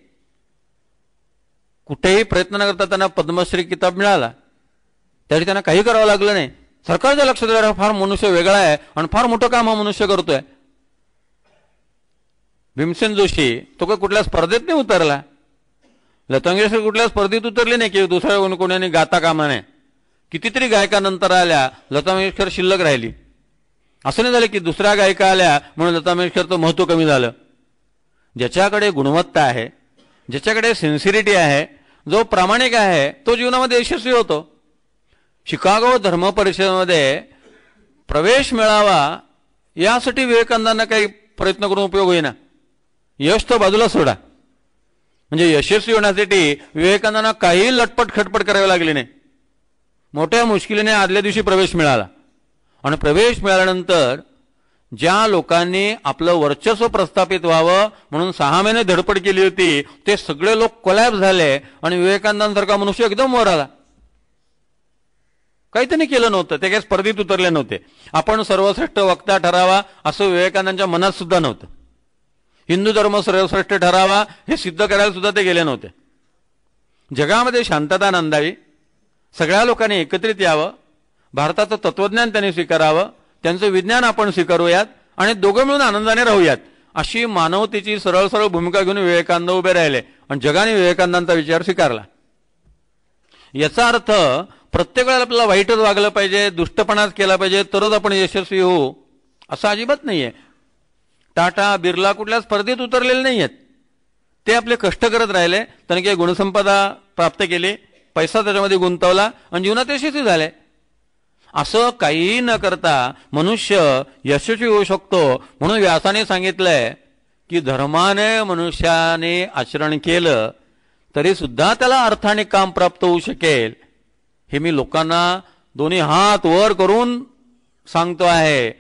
कुठेही प्रयत्न न करता त्यांना पद्मश्री किताब मिळाला, त्यासाठी त्यांना काही करावं लागलं नाही. सरकारच्या लक्षात आलं फार मनुष्य वेगळा आहे आणि फार मोठं काम हा मनुष्य करतोय. भीमसेन जोशी तो काही कुठल्या स्पर्धेत नाही उतरला. लता मंगेशकर कुठल्या स्पर्धेत उतरले नाही की दुसऱ्या कोणी गाता कामा नये. कितीतरी गायकानंतर आल्या, लता मंगेशकर शिल्लक राहिली. असं नाही झालं की दुसऱ्या गायिका आल्या म्हणून लता मंगेशकरचं महत्त्व कमी झालं. ज्याच्याकडे गुणवत्ता आहे, ज्याच्याकडे सिन्सिरिटी आहे, जो प्रामाणिक आहे, तो जीवनामध्ये यशस्वी होतो. शिकागो धर्म परिषदेमध्ये प्रवेश मिळावा यासाठी विवेकानंदांना काही प्रयत्न करून उपयोग होईना. यश तो बाजूला सोडा. म्हणजे यशस्वी होण्यासाठी विवेकानंदांना काही लटपट खटपट करावी लागली नाही. मोठ्या मुश्किलीने आदल्या दिवशी प्रवेश मिळाला आणि प्रवेश मिळाल्यानंतर ज्या लोकांनी आपलं वर्चस्व प्रस्थापित व्हावं म्हणून 6 महिने धडपड केली होती ते सगळे लोक कोलॅप्स झाले आणि विवेकानंदांसारखा मनुष्य एकदम वर आला. काही त्यांनी केलं नव्हतं, ते काही स्पर्धेत उतरले नव्हते. आपण सर्वश्रेष्ठ वक्ता ठरावा असं विवेकानंदांच्या मनात सुद्धा नव्हतं. हिंदू धर्म सर्वश्रेष्ठ ठरावा हे सिद्ध करायला सुद्धा ते गेले नव्हते. जगामध्ये शांतता नांदावी, सगळ्या लोकांनी एकत्रित यावं, भारताचं तत्वज्ञान त्यांनी स्वीकारावं, त्यांचं विज्ञान आपण स्वीकारूयात आणि दोघं मिळून आनंदाने राहूयात, अशी मानवतेची सरळ सरळ भूमिका घेऊन विवेकानंद उभे राहिले आणि जगाने विवेकानंदांचा विचार स्वीकारला. याचा अर्थ प्रत्येक वेळेला आपल्याला वाईटच वागलं पाहिजे, दुष्टपणाच केला पाहिजे तरच आपण यशस्वी होऊ असं अजिबात नाहीये. टाटा बिर्ला कुठल्या स्पर्धेत उतरलेले नाही आहेत. ते आपले कष्ट करत राहिले, त्यांनी काही गुणसंपदा प्राप्त केली, पैसा त्याच्यामध्ये गुंतवला आणि जीवनात यशस्वी झाले. असं काही न करता मनुष्य यशस्वी होऊ शकतो. म्हणून व्यासाने सांगितलंय की धर्माने मनुष्याने आचरण केलं तरी सुद्धा त्याला अर्थाने काम प्राप्त होऊ शकेल. हे मी लोकांना दोन्ही हात वर करून सांगतो आहे.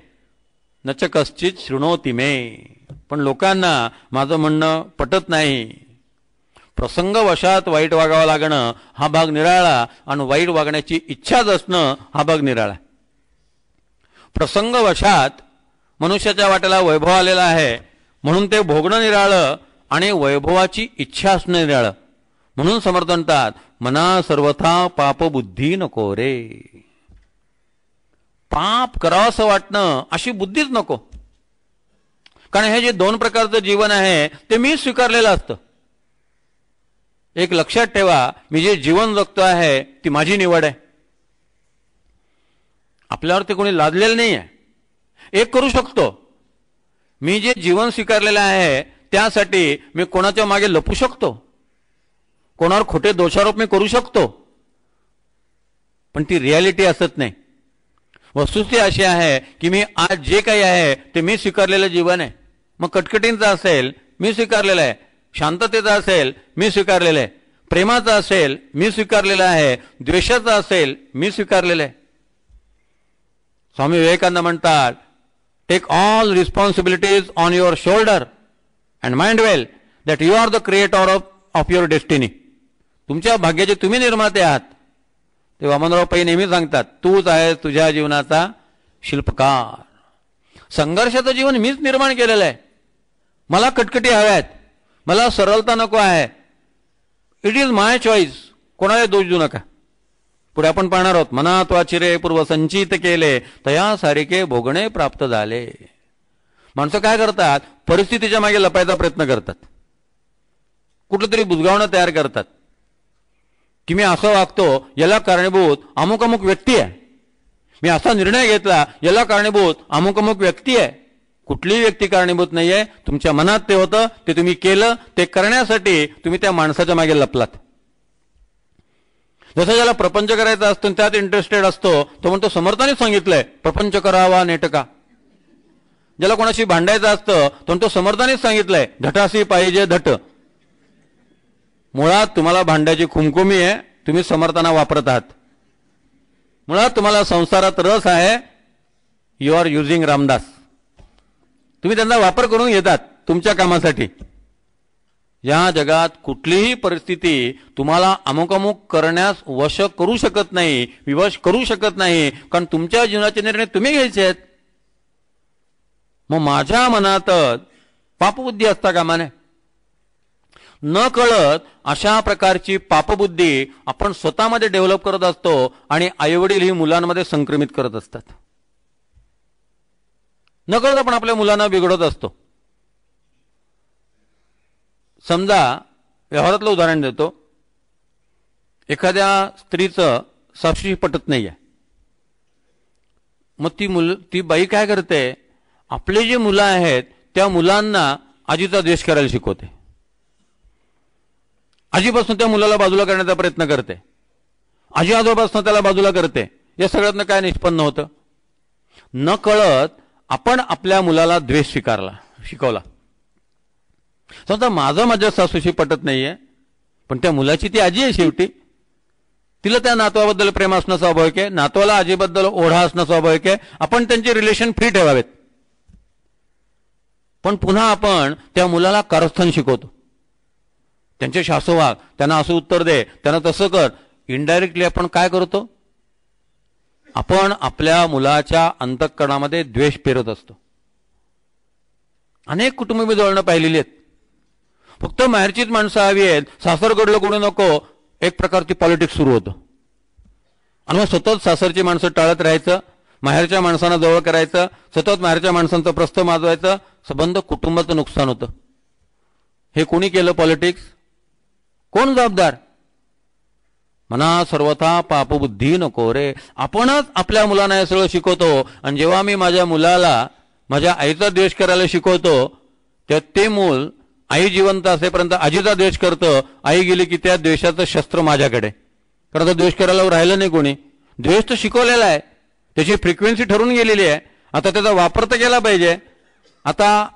नच कश्चित शृणोति मे. पण लोकांना माझं म्हणणं पटत नाही. प्रसंगवशात वाईट वागावं लागणं हा भाग निराळा, आणि वाईट वागण्याची इच्छाच असणं हा भाग निराळा. प्रसंगवशात मनुष्याच्या वाट्याला वैभव आलेला आहे म्हणून ते भोगणं निराळं, आणि वैभवाची इच्छा असणं निराळं. म्हणून समर्थ म्हणतात, मना सर्वथा पापबुद्धी नको रे. पाप करावंसं वाटणं अशी बुद्धीच नको. कारण हे जे दोन प्रकारचं जीवन आहे ते मी स्वीकारलेलं असतं. एक लक्षात ठेवा, मी जे जीवन जगतो आहे ती माझी निवड आहे. आपल्यावर ते कोणी लादलेलं नाही आहे. एक करू शकतो, मी जे जीवन स्वीकारलेलं आहे त्यासाठी मी कोणाच्या मागे लपू शकतो, कोणावर खोटे दोषारोप मी करू शकतो, पण ती रियालिटी असत नाही. वस्तुस्थिती अशी आहे की मी आज जे काही आहे ते मी स्वीकारलेलं जीवन आहे. मग कटकटींचं असेल मी स्वीकारलेलं आहे, शांततेचा असेल मी स्वीकारलेलं आहे, प्रेमाचा असेल मी स्वीकारलेलं आहे, द्वेषाचा असेल मी स्वीकारलेलं आहे. स्वामी विवेकानंद म्हणतात, take all responsibilities on your shoulder and mind well that you are the creator of your destiny. तुमच्या भाग्याचे तुम्ही निर्माते आहात. ते वामनराव पै नेहमी सांगतात, तूच आहे तुझ्या जीवनाचा शिल्पकार. संघर्षाचं जीवन मीच निर्माण केलेलं आहे. मला कटकटी हव्यात, मला सरळता नको आहे. It is my choice. कोणाला दोष देऊ नका. पुढे आपण पाहणार आहोत, मनात वाचिरे पूर्व संचित केले तया सारिके भोगणे प्राप्त झाले. माणसं काय करतात, परिस्थितीच्या मागे लपायचा प्रयत्न करतात, कुठलं तरी बुजगावणं तयार करतात की मी असं वागतो याला कारणीभूत अमुक अमुक व्यक्ती आहे, मी असा निर्णय घेतला याला कारणीभूत अमुक अमुक व्यक्ती आहे. कुठलीही व्यक्ती कारणीभूत नाहीये. तुमच्या मनात ते होतं, ते तुम्ही केलं, ते करण्यासाठी तुम्ही त्या माणसाच्या मागे लपलात. जसं ज्याला प्रपंच करायचा असतो त्यात इंटरेस्टेड असतो तो म्हणतो समर्थाने सांगितलंय प्रपंच करावा नेटका. ज्याला कोणाशी भांडायचं असतं तो म्हणतो समर्थानेच सांगितलंय धटासी पाहिजे धट. मुळात तुम्हाला भांड्याची खुमखुमी आहे, तुम्ही समर्थांना वापरत आहात. मुळात तुम्हाला संसारात रस आहे, यू आर युझिंग रामदास. तुम्ही त्यांचा वापर करून घेतात तुमच्या कामासाठी. या जगात कुठलीही परिस्थिती तुम्हाला अमुक अमुक करण्यास वश करू शकत नाही, विवश करू शकत नाही, कारण तुमच्या जीवनाचे निर्णय तुम्ही घ्यायचे आहेत. मग माझ्या मनात पापबुद्धी असता कामा नये. न कळत अशा प्रकारची पापबुद्धी आपण स्वतःमध्ये डेव्हलप करत असतो आणि आईवडील ही मुलांमध्ये संक्रमित करत असतात. न कळत आपण आपल्या मुलांना बिघडत असतो. समजा व्यवहारातलं उदाहरण देतो, एखाद्या स्त्रीचं सासूशी पटत नाहीये. मग ती बाई काय करते, आपले जे मुलं आहेत त्या मुलांना आजीचा द्वेष करायला शिकवते. आजीपासून त्या मुलाला बाजूला करण्याचा प्रयत्न करते, आजी आजोबापासून त्याला बाजूला करते. या सगळ्यातनं काय निष्पन्न होतं, न कळत आपण आपल्या मुलाला द्वेष शिकवला. समजा माझ्या सासूशी पटत नाहीये, पण त्या मुलाची ती आजी आहे शेवटी. तिला त्या नातवाबद्दल प्रेम असणं स्वाभाविक आहे, नातवाला आजीबद्दल ओढा असणं स्वाभाविक आहे. आपण त्यांचे रिलेशन फ्री ठेवावेत. पण पुन्हा आपण त्या मुलाला कारस्थान शिकवतो. त्यांचे शासोवाग, त्यांना असं उत्तर दे, त्यांना तसं कर. इनडायरेक्टली आपण काय करतो, आपण आपल्या मुलाच्या अंतःकरणामध्ये द्वेष पेरत असतो. अनेक कुटुंब मी जवळनं पाहिलेली आहेत. फक्त माहेरचीच माणसं हवी आहेत, सासरकडलं कोणी नको, एक प्रकारची पॉलिटिक्स सुरू होतं. आणि मग सतत सासरची माणसं टाळत राहायचं, माहेरच्या माणसांना जवळ करायचं, सतत माहेरच्या माणसांचं प्रस्थ माजवायचं. संबंध कुटुंबाचं नुकसान होतं. हे कोणी केलं पॉलिटिक्स, कोण जबाबदार? मना सर्वथा पापबुद्धी नको रे. आपणच आपल्या मुलांना हे सगळं शिकवतो. आणि जेव्हा मी माझ्या मुलाला माझ्या आईचा द्वेष करायला शिकवतो तेव्हा ते मूल आई जिवंत असेपर्यंत आजीचा द्वेष करतं. आई गेली की त्या द्वेषाचं शस्त्र माझ्याकडे, कारण आता द्वेष करायला राहिलं नाही कोणी. द्वेष तर शिकवलेला आहे, त्याची फ्रिक्वेन्सी ठरून गेलेली आहे. आता त्याचा वापर तर केला पाहिजे. आता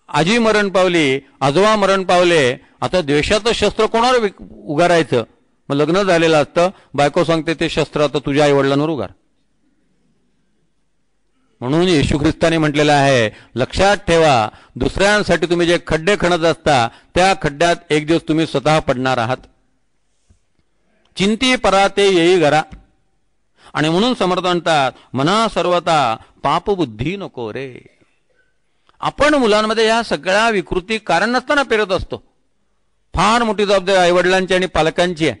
आजी मरण पावली, आजोबा मरण पावले, आता द्वेषाचं शस्त्र कोणावर उगारायचं? मग लग्न झालेलं असतं, बायको सांगते ते शस्त्र आता तुझ्या आईवडिलांवर उगार. म्हणून येशू ख्रिस्ताने म्हटलेलं आहे, लक्षात ठेवा, दुसऱ्यांसाठी तुम्ही जे खड्डे खणत असता त्या खड्ड्यात एक दिवस तुम्ही स्वतः पडणार आहात. चिंती परा ते येई घरा. आणि म्हणून समर्थ म्हणतात, मना सर्वता पापबुद्धी नको रे. आपण मुलांमध्ये या सगळ्या विकृती कारण नसताना पेरत असतो. फार मोठी जबाबदारी आईवडिलांची आणि पालकांची आहे.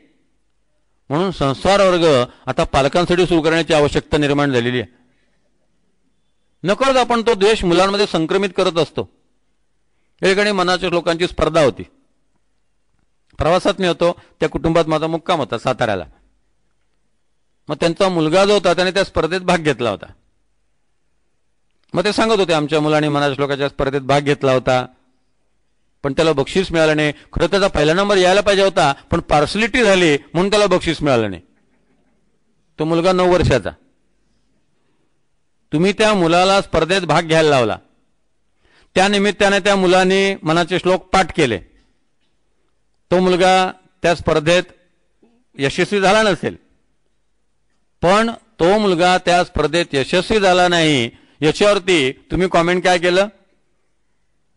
म्हणून संस्कार वर्ग आता पालकांसाठी सुरू करण्याची आवश्यकता निर्माण झालेली आहे. नकळत आपण तो द्वेष मुलांमध्ये संक्रमित करत असतो. एकीकडे मनाच्या लोकांची स्पर्धा होती. प्रवासात मी होतो, त्या कुटुंबात माझा मुक्काम होता साताऱ्याला. मग त्यांचा मुलगा जो होता त्याने त्या स्पर्धेत भाग घेतला होता. मग ते सांगत होते, आमच्या मुलाने मनाच्या लोकांच्या स्पर्धेत भाग घेतला होता, पण त्याला बक्षीस मिळालं नाही. खरं त्याचा पहिला नंबर यायला पाहिजे होता, पण पार्सलिटी झाली म्हणून त्याला बक्षीस मिळालं नाही. तो मुलगा 9 वर्षाचा. तुम्ही त्या मुलाला स्पर्धेत भाग घ्यायला लावला, त्या निमित्ताने त्या मुलाने मनाचे श्लोक पाठ केले. तो मुलगा त्या स्पर्धेत यशस्वी झाला नसेल, पण तो मुलगा त्या स्पर्धेत यशस्वी झाला नाही याच्यावरती तुम्ही कॉमेंट काय केलं?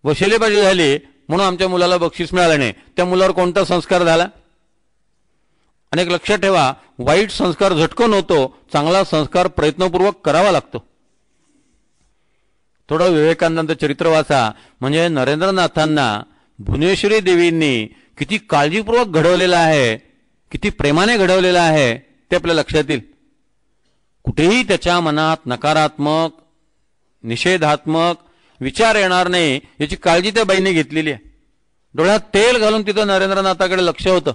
वशिलेबाजी झाली म्हणून आमच्या मुलाला बक्षीस मिळालं नाही. त्या मुलावर कोणता संस्कार झाला? अनेक लक्षात ठेवा, वाईट संस्कार झटकून होतो, चांगला संस्कार प्रयत्नपूर्वक करावा लागतो. थोडं विवेकानंद चरित्र वाचा, म्हणजे नरेंद्रनाथांना भुवनेश्वरी देवींनी किती काळजीपूर्वक घडवलेलं आहे, किती प्रेमाने घडवलेलं आहे ते आपल्या लक्षात येईल. कुठेही त्याच्या मनात नकारात्मक, निषेधात्मक विचार येणार नाही याची काळजी त्या बाईने घेतलेली आहे. डोळ्यात तेल घालून तिथं नरेंद्रनाथाकडे लक्ष होतं.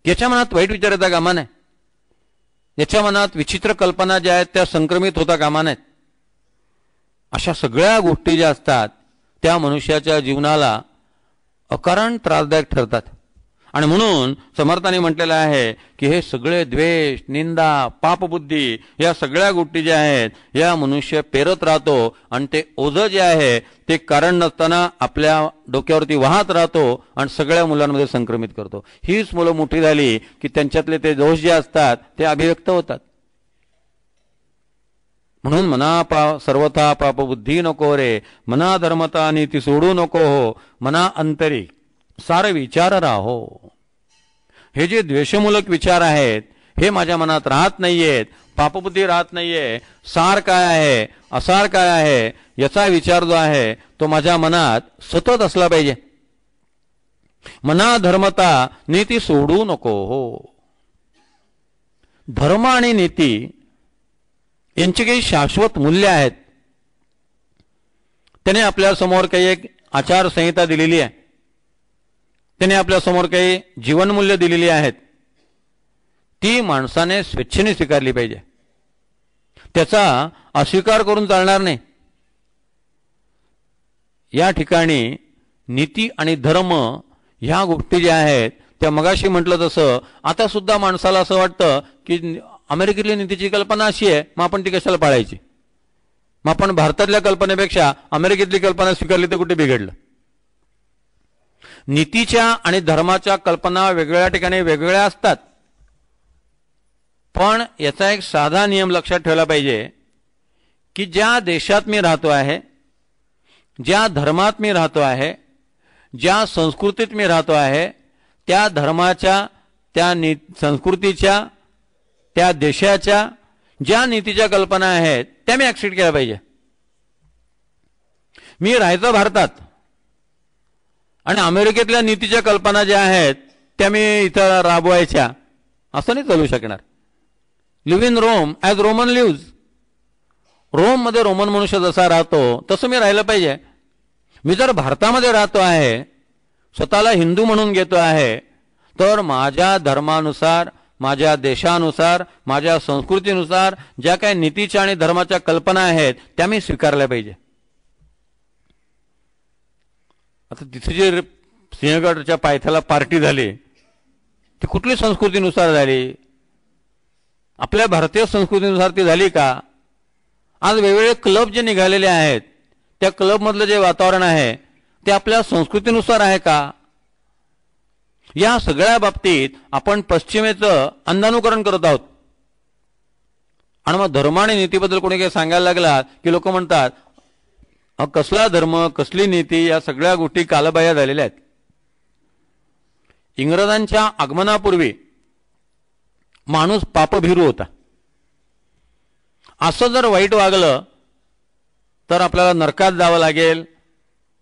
याच्या मनात वाईट विचार येता कामा नये. याच्या मनात विचित्र कल्पना ज्या आहेत त्या संक्रमित होता कामा नाहीत. अशा सगळ्या गोष्टी ज्या असतात त्या मनुष्याच्या जीवनाला अकारण त्रासदायक ठरतात. आणि म्हणून समर्थाने म्हटलेलं आहे की हे सगळे द्वेष, निंदा, पापबुद्धी या सगळ्या गोष्टी ज्या आहेत या मनुष्य पेरत राहतो आणि ते ओझं जे आहे ते कारण नसताना आपल्या डोक्यावरती वाहत राहतो आणि सगळ्या मुलांमध्ये संक्रमित करतो. हीच मुलं मोठी झाली की त्यांच्यातले ते दोष जे असतात ते अभिव्यक्त होतात. म्हणून मना सर्वथा पापबुद्धी नको रे, मना धर्मता नीती सोडू नको हो, मना अंतरी सार विचार राहो. हे जे द्वेषमूलक विचार आहेत हे माझ्या मनात राहत नाहीयेत, पापबुद्धी राहत नाहीये. सार काय आहे, असार काय आहे याचा विचार जो आहे तो माझ्या मनात सतत असला पाहिजे. मना धर्मता नीती सोडू नको हो. धर्म आणि नीती यांची काही शाश्वत मूल्य आहेत. त्याने आपल्या समोर काही एक आचारसंहिता दिलेली आहे. त्याने आपल्या समोर काही जीवनमूल्य दिलेली आहेत. ती माणसाने स्वेच्छेने स्वीकारली पाहिजे. त्याचा अस्वीकार करून चालणार नाही. या ठिकाणी नीती आणि धर्म ह्या गोष्टी ज्या आहेत त्या मगाशी म्हटलं तसं आता सुद्धा माणसाला असं वाटतं की अमेरिकेतली नीतीची कल्पना अशी आहे, मग आपण ती कशाला पाळायची? मग आपण भारतातल्या कल्पनेपेक्षा अमेरिकेतली कल्पना स्वीकारली तर कुठे बिघडलं? नीतीच्या आणि धर्माच्या कल्पना वेगवेगळ्या ठिकाणी वेगवेगळ्या असतात. पण याचा एक साधा नियम लक्षात ठेवला पाहिजे की ज्या देशात मी राहतो आहे, ज्या धर्मात मी राहतो आहे, ज्या संस्कृतीत मी राहतो आहे, त्या धर्माच्या, त्या संस्कृतीच्या, त्या देशाच्या ज्या नीतीच्या कल्पना आहेत त्या मी ऍक्सेप्ट केल्या पाहिजे. मी राहायचं भारतात आणि अमेरिकेतल्या नीतीच्या कल्पना ज्या आहेत त्या मी इथं राबवायच्या असं नाही चालू शकणार. Live in Rome as Roman lives. रोममध्ये रोमन मनुष्य जसा राहतो तसं मी राहिलं पाहिजे. मी जर भारतामध्ये राहतो आहे, स्वतःला हिंदू म्हणून घेतो आहे, तर माझ्या धर्मानुसार, माझ्या देशानुसार, माझ्या संस्कृतीनुसार ज्या काही नीतीच्या आणि धर्माच्या कल्पना आहेत त्या मी स्वीकारल्या पाहिजे. आता तिथे जे सिंहगडच्या पायथ्याला पार्टी झाली ती कुठली संस्कृतीनुसार झाली? आपल्या भारतीय संस्कृतीनुसार ती झाली का? आज वेगवेगळे क्लब जे निघालेले आहेत त्या क्लबमधलं जे वातावरण आहे ते आपल्या संस्कृतीनुसार आहे का? या सगळ्या बाबतीत आपण पश्चिमेचं अंधानुकरण करत आहोत. आणि मग धर्म आणि नीतीबद्दल कोणी काही सांगायला लागला की लोक म्हणतात कसला धर्म, कसली नीती, या सगळ्या गोष्टी कालबाह्य झालेल्या आहेत. इंग्रजांच्या आगमनापूर्वी माणूस पापभीरू होता. असं जर वाईट वागलं तर आपल्याला नरकात जावं लागेल,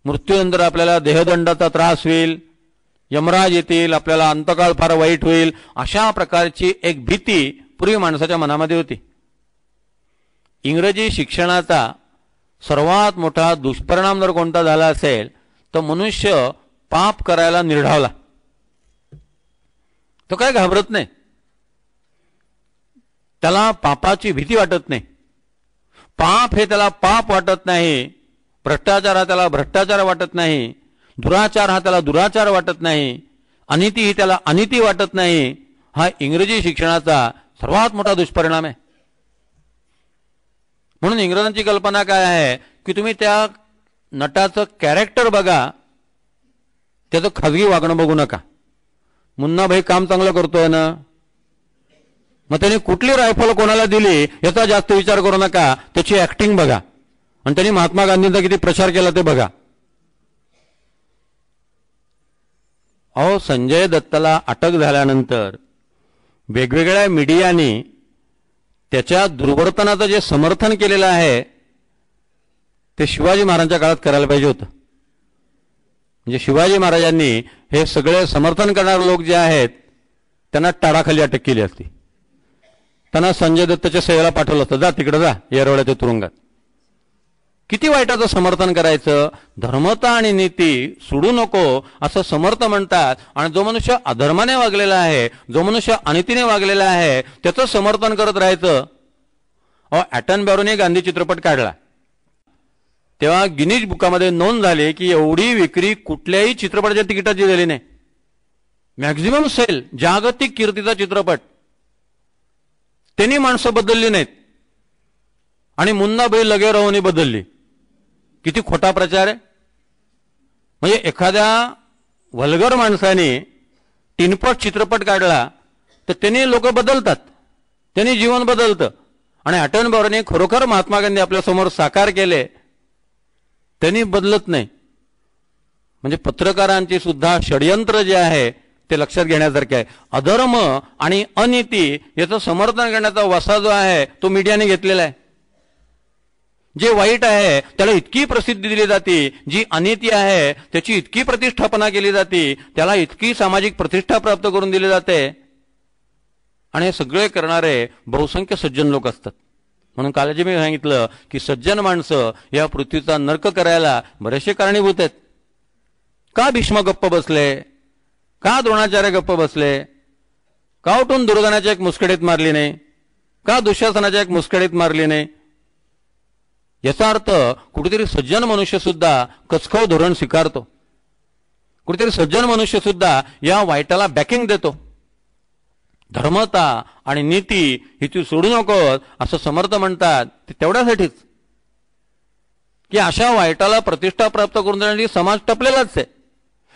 मृत्यूनंतर आपल्याला देहदंडाचा त्रास होईल, यमराज येतील, आपल्याला अंतकाळ फार वाईट होईल, अशा प्रकारची एक भीती पूर्वी माणसाच्या मनामध्ये होती. इंग्रजी शिक्षणाचा सर्वात मोठा दुष्परिणाम जर कोणता झाला असेल तर मनुष्य पाप करायला निर्ढावला. तो काय घाबरत नाही, त्याला पापाची भीती वाटत नाही. पाप हे त्याला पाप वाटत नाही, भ्रष्टाचार हा त्याला भ्रष्टाचार वाटत नाही, दुराचार हा त्याला दुराचार वाटत नाही, अनिती ही त्याला अनिती वाटत नाही. हा इंग्रजी शिक्षणाचा सर्वात मोठा दुष्परिणाम आहे. म्हणून इंग्रजांची कल्पना काय आहे की तुम्ही त्या नटाचं कॅरेक्टर बघा, त्याचं खाजगी वागणं बघू नका. मुन्नाभाई काम चांगलं करतोय ना, मग त्याने कुठली रायफल कोणाला दिली याचा जास्त विचार करू नका, त्याची ऍक्टिंग बघा. आणि त्यांनी महात्मा गांधींचा किती प्रचार केला ते बघा. अहो, संजय दत्तला अटक झाल्यानंतर वेगवेगळ्या मीडियाने त्याच्या दुर्वर्तनाचं जे समर्थन केलेलं आहे ते शिवाजी महाराजांच्या काळात करायला पाहिजे होतं. म्हणजे शिवाजी महाराजांनी हे सगळे समर्थन करणारे लोक जे आहेत त्यांना टाळाखाली अटक केली असती, त्यांना संजय दत्तच्या सेवेला पाठवलं असतं, जा तिकडे जा येरवड्याच्या तुरुंगात. किती वाईटाचं समर्थन करायचं. धर्मता आणि नीती सोडू नको असं समर्थ म्हणतात. आणि जो मनुष्य अधर्माने वागलेला आहे, जो मनुष्य अनितीने वागलेला आहे, त्याचं समर्थन करत राहायचं. ॲटनबरोने गांधी चित्रपट काढला तेव्हा गिनीज बुकामध्ये नोंद झाली की एवढी विक्री कुठल्याही चित्रपटाच्या तिकिटाची झाली नाही. मॅक्झिमम सेल, जागतिक कीर्तीचा चित्रपट. त्यांनी माणसं बदलली नाहीत आणि मुन्नाभाई लगेरावनी बदलली. किती खोटा प्रचार आहे. म्हणजे एखाद्या वल्गर माणसाने टिनपट चित्रपट काढला तर त्यांनी लोक बदलतात, त्यांनी जीवन बदलतं. आणि ॲटनबरोने खरोखर महात्मा गांधी आपल्यासमोर साकार केले, त्यांनी बदलत नाही. म्हणजे पत्रकारांची सुद्धा षडयंत्र जे आहे ते लक्षात घेण्यासारखे आहे. अधर्म आणि अनिती याचं समर्थन करण्याचा वसा जो आहे तो मीडियाने घेतलेला आहे. जे वाईट आहे त्याला इतकी प्रसिद्धी दिली जाते, जी अनिती आहे त्याची इतकी प्रतिष्ठापना केली जाते, त्याला इतकी सामाजिक प्रतिष्ठा प्राप्त करून दिली जाते. आणि हे सगळे करणारे बहुसंख्य सज्जन लोक असतात. म्हणून काल जे मी सांगितलं की सज्जन माणसं या पृथ्वीचा नर्क करायला बरेचसे कारणीभूत आहेत. का भीष्म गप्प बसले, का द्रोणाचार्य गप्प बसले, का उठून दुर्योधनाच्या एक मुस्कडीत मारली नाही, का दुःशासनाच्या एक मुस्कडीत मारली नाही. याचा अर्थ कुठेतरी सज्जन मनुष्य सुद्धा कचखव धोरण स्वीकारतो, कुठेतरी सज्जन मनुष्य सुद्धा या वाईटाला बॅकिंग देतो. धर्मता आणि नीती ही तू सोडू नको असं समर्थ म्हणतात ते तेवढ्यासाठीच की अशा वाईटाला प्रतिष्ठा प्राप्त करून देण्यासाठी समाज टपलेलाच आहे.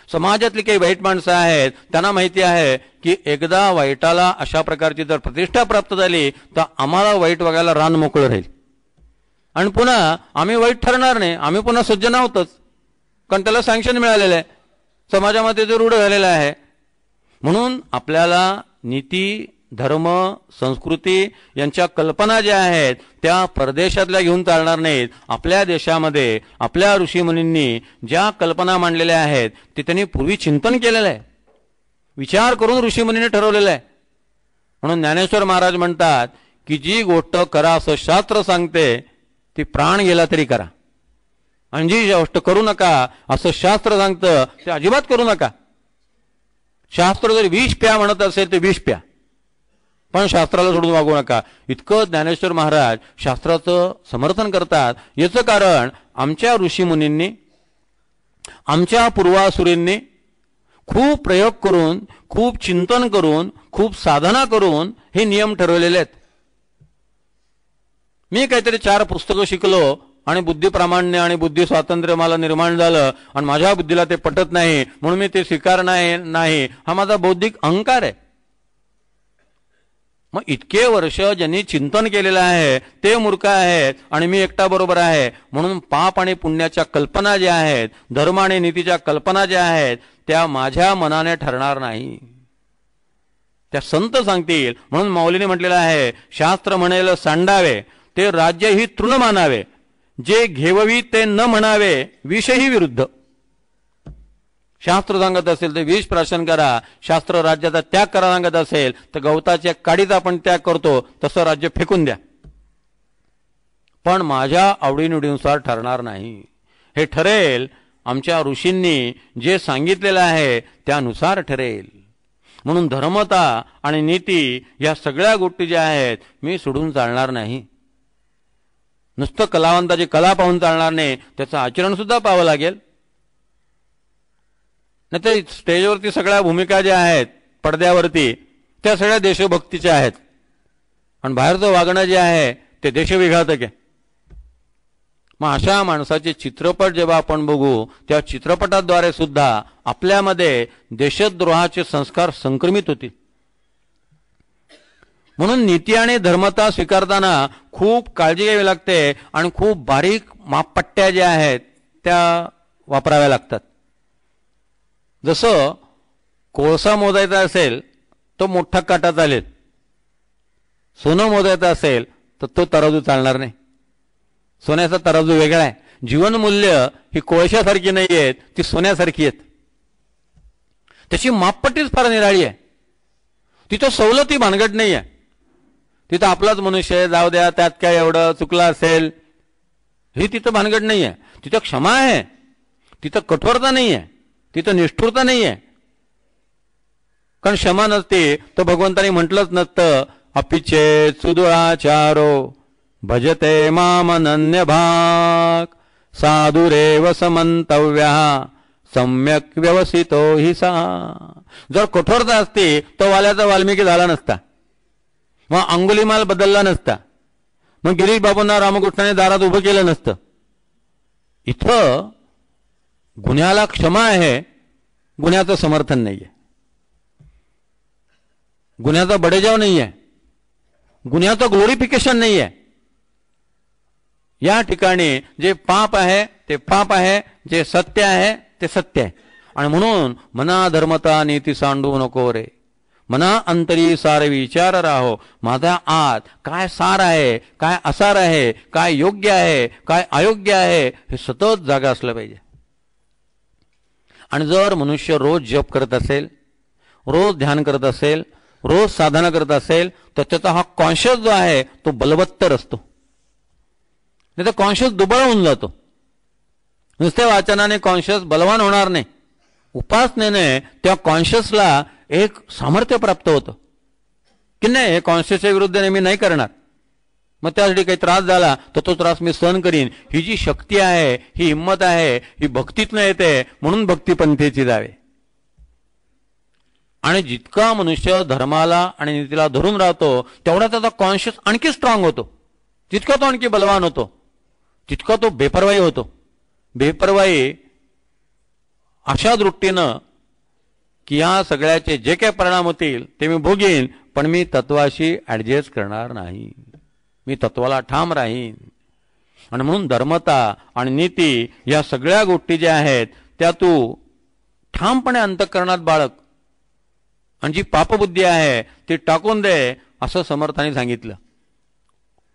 समाजातली काही वाईट माणसं आहेत त्यांना माहिती आहे की एकदा वाईटाला अशा प्रकारची जर प्रतिष्ठा प्राप्त झाली तर आम्हाला वाईट वागायला रान मोकळं राहील आणि पुन्हा आम्ही वाईट ठरणार नाही, आम्ही पुन्हा सज्जन आहोतच, कारण त्याला सँक्शन मिळालेलं आहे, समाजामध्ये ते रूढ झालेलं आहे. म्हणून आपल्याला नीती, धर्म, संस्कृती यांच्या कल्पना ज्या आहेत त्या परदेशातल्या घेऊन चालणार नाहीत. आपल्या देशामध्ये आपल्या ऋषीमुनींनी ज्या कल्पना मांडलेल्या आहेत ते त्यांनी पूर्वी चिंतन केलेलं आहे, विचार करून ऋषीमुनींनी ठरवलेलं आहे. म्हणून ज्ञानेश्वर महाराज म्हणतात की जी गोष्ट करा असं शास्त्र सांगते ती प्राण गेला तरी करा, आणि जी गोष्ट करू नका असं शास्त्र सांगतं ते अजिबात करू नका. शास्त्र जर विष प्या म्हणत असेल तर विष प्या, पण शास्त्राला सोडून वागू नका. इतकं ज्ञानेश्वर महाराज शास्त्राचं समर्थन करतात. याचं कारण आमच्या ऋषीमुनींनी, आमच्या पूर्वासुरींनी खूप प्रयोग करून, खूप चिंतन करून, खूप साधना करून हे नियम ठरवलेले आहेत. मी काहीतरी 4 पुस्तकं शिकलो आणि बुद्धिप्रामाण्य आणि बुद्धी स्वातंत्र्य मला निर्माण झालं आणि माझ्या बुद्धीला ते पटत नाही म्हणून मी ते स्वीकारणार नाही, हा माझा बौद्धिक अहंकार आहे. मग इतके वर्ष ज्यांनी चिंतन केलेलं आहे ते मूर्ख आहेत आणि मी एकटा बरोबर आहे म्हणून पाप आणि पुण्याच्या कल्पना ज्या आहेत, धर्म आणि नीतीच्या कल्पना ज्या आहेत, त्या माझ्या मनाने ठरणार नाही, त्या संत सांगतील. म्हणून माऊलीने म्हटलेलं आहे, शास्त्र म्हणेल सांडावे ते राज्य ही तृण मानावे, जे घेववी ते न म्हणावे विषही विरुद्ध. शास्त्र सांगत असेल तर विष प्राशन करा, शास्त्र राज्याचा त्याग करा सांगत असेल तर गवताच्या काडीचा आपण त्याग करतो तसं राज्य फेकून द्या, पण माझ्या आवडीनिवडीनुसार ठरणार नाही. हे ठरेल आमच्या ऋषींनी जे सांगितलेलं आहे त्यानुसार ठरेल. म्हणून धर्मता आणि नीती या सगळ्या गोष्टी ज्या आहेत मी सोडून चालणार नाही. नुसतं कलावंताची कला पाहून चालणार नाही, त्याचं आचरण सुद्धा पाहावं लागेल. नाही तर स्टेजवरती सगळ्या भूमिका ज्या आहेत पडद्यावरती त्या सगळ्या देशभक्तीच्या आहेत आणि बाहेरचं वागणं जे आहे ते देशविघातक आहे. मग अशा माणसाचे चित्रपट जेव्हा आपण बघू त्या चित्रपटाद्वारे सुद्धा आपल्यामध्ये देशद्रोहाचे संस्कार संक्रमित होतील. म्हणून नीती आणि धर्मता स्वीकारताना खूप काळजी घ्यावी लागते आणि खूप बारीक मापपट्ट्या ज्या आहेत त्या वापराव्या लागतात. जसं कोळसा मोजायचा असेल तो मोठा काटा चालेल, सोनं मोजायचं असेल तर तो तराजू चालणार नाही. सोन्याचा तराजू वेगळा आहे. जीवनमूल्य ही कोळशासारखी नाही आहेत, ती सोन्यासारखी आहेत. त्याची मापपट्टीच फार निराळी आहे. तिथं सवलती भानगड नाही आहे. तिथं आपलाच मनुष्य आहे, जाऊ द्या त्यात काय एवढं चुकलं असेल, ही तिथं भानगड नाही आहे. तिथं क्षमा आहे, तिथं कठोरता नाही आहे, तिथं निष्ठुरता नाही आहे. कारण क्षमा नसते तर भगवंतानी म्हटलंच नसतं, अपिचे सुदुराचारो भजते मामनन्य भाग साधुरेव समंतव्या सम्यक व्यवसितो हि सा. जर कठोरता असती तो वाल्याचा वाल्मिकी झाला नसता, मग अंगुलीमाल बदलला नसता, मग गिरीश बाबूंना रामकृष्णाने दारात उभं केलं नसतं. इथं गुन्ह्याला क्षमा आहे, गुन्ह्याचं समर्थन नाही आहे, गुन्ह्याचा बडेजाव नाही आहे, गुन्ह्याचं ग्लोरिफिकेशन नाही आहे. या ठिकाणी जे पाप आहे ते पाप आहे, जे सत्य आहे ते सत्य आहे. आणि म्हणून मना धर्मता नीती सांडू नको रे, मना अंतरी सार विचार राहो. माझा आत काय सार आहे, काय असार आहे, काय योग्य आहे, काय अयोग्य आहे, हे सतत जागा असलं पाहिजे. आणि जर मनुष्य रोज जप करत असेल, रोज ध्यान करत असेल, रोज साधना करत असेल तर त्याचा हा कॉन्शियस जो आहे तो बलवत्तर असतो. नाही तर कॉन्शियस दुबळ होऊन जातो. नुसत्या वाचनाने कॉन्शियस बलवान होणार नाही. उपासनेने त्या कॉन्शियसला एक सामर्थ्य प्राप्त होतं की नाही, हे कॉन्शियसच्या विरुद्ध मी नाही करणार. मग त्यासाठी काही त्रास झाला तर तो त्रास मी सहन करीन. ही जी शक्ती आहे, ही हिंमत आहे, ही भक्तीतनं येते. म्हणून भक्तिपंथीची जावे. आणि जितका मनुष्य धर्माला आणि नीतीला धरून राहतो तेवढा त्याचा कॉन्शियस आणखी स्ट्रॉंग होतो, जितका तो आणखी बलवान होतो, तितका तो बेपरवाई होतो. बेपरवाई अशा दृष्टीनं की या सगळ्याचे जे काही परिणाम होतील ते मी भोगीन, पण मी तत्वाशी ऍडजस्ट करणार नाही, मी तत्वाला ठाम राहीन. आणि म्हणून धर्मता आणि नीती या सगळ्या गोष्टी ज्या आहेत त्या तू ठामपणे अंतःकरणात बाळग, आणि जी पापबुद्धी आहे ती टाकून दे, असं समर्थांनी सांगितलं.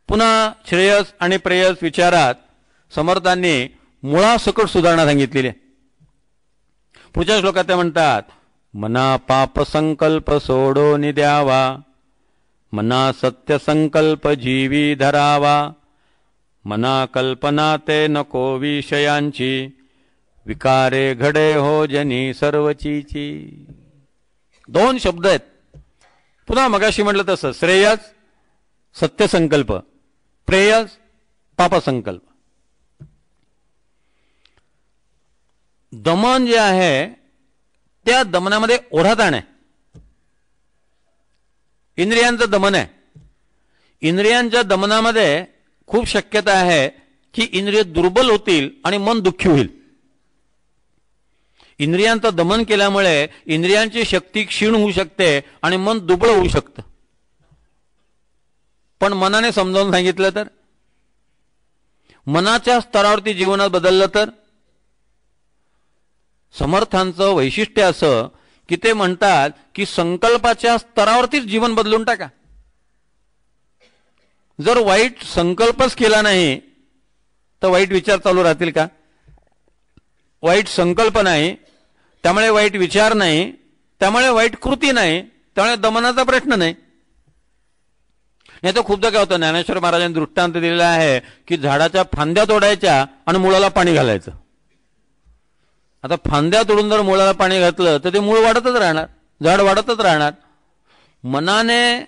पुन्हा श्रेयस आणि प्रेयस विचारात समर्थांनी मुळासकट सुधारणा सांगितलेली आहे. पुढच्या श्लोकात ते म्हणतात, मना पाप संकल्प सोडो निद्यावा, मना सत्य संकल्प जीवी धरावा, मना कल्पना ते नको विषयांची, विकारे घडे हो जनी सर्वचीची. दोन शब्द आहेत. पुन्हा मगाशी म्हटलं तसं श्रेयस सत्यसंकल्प, प्रेयस पापसंकल्प. दमन जे आहे त्या दमनामध्ये ओढाताण आहे. इंद्रियांचं दमन आहे. इंद्रियांच्या दमनामध्ये खूप शक्यता आहे की इंद्रिय दुर्बल होतील आणि मन दुःखी होईल. इंद्रियांचं दमन केल्यामुळे इंद्रियांची शक्ती क्षीण होऊ शकते आणि मन दुबळ होऊ शकतं. पण मनाने समजावून सांगितलं तर, मनाच्या स्तरावरती जीवनात बदललं तर. समर्थांचं वैशिष्ट्य असं की ते म्हणतात की संकल्पाच्या स्तरावरतीच जीवन बदलून टाका. जर वाईट संकल्पच केला नाही तर वाईट विचार चालू राहतील का? वाईट संकल्प नाही त्यामुळे वाईट विचार नाही, त्यामुळे वाईट कृती नाही, त्यामुळे दमनाचा प्रश्न नाही. नाही तर खूपदा काय होतं, ज्ञानेश्वर महाराजांनी दृष्टांत दिलेला आहे की झाडाच्या फांद्या तोडायच्या आणि मुळाला पाणी घालायचं. आता फांद्या तोडून जर मुळाला पाणी घातलं तर ते मूळ वाढतच राहणार, झाड वाढतच राहणार. मनाने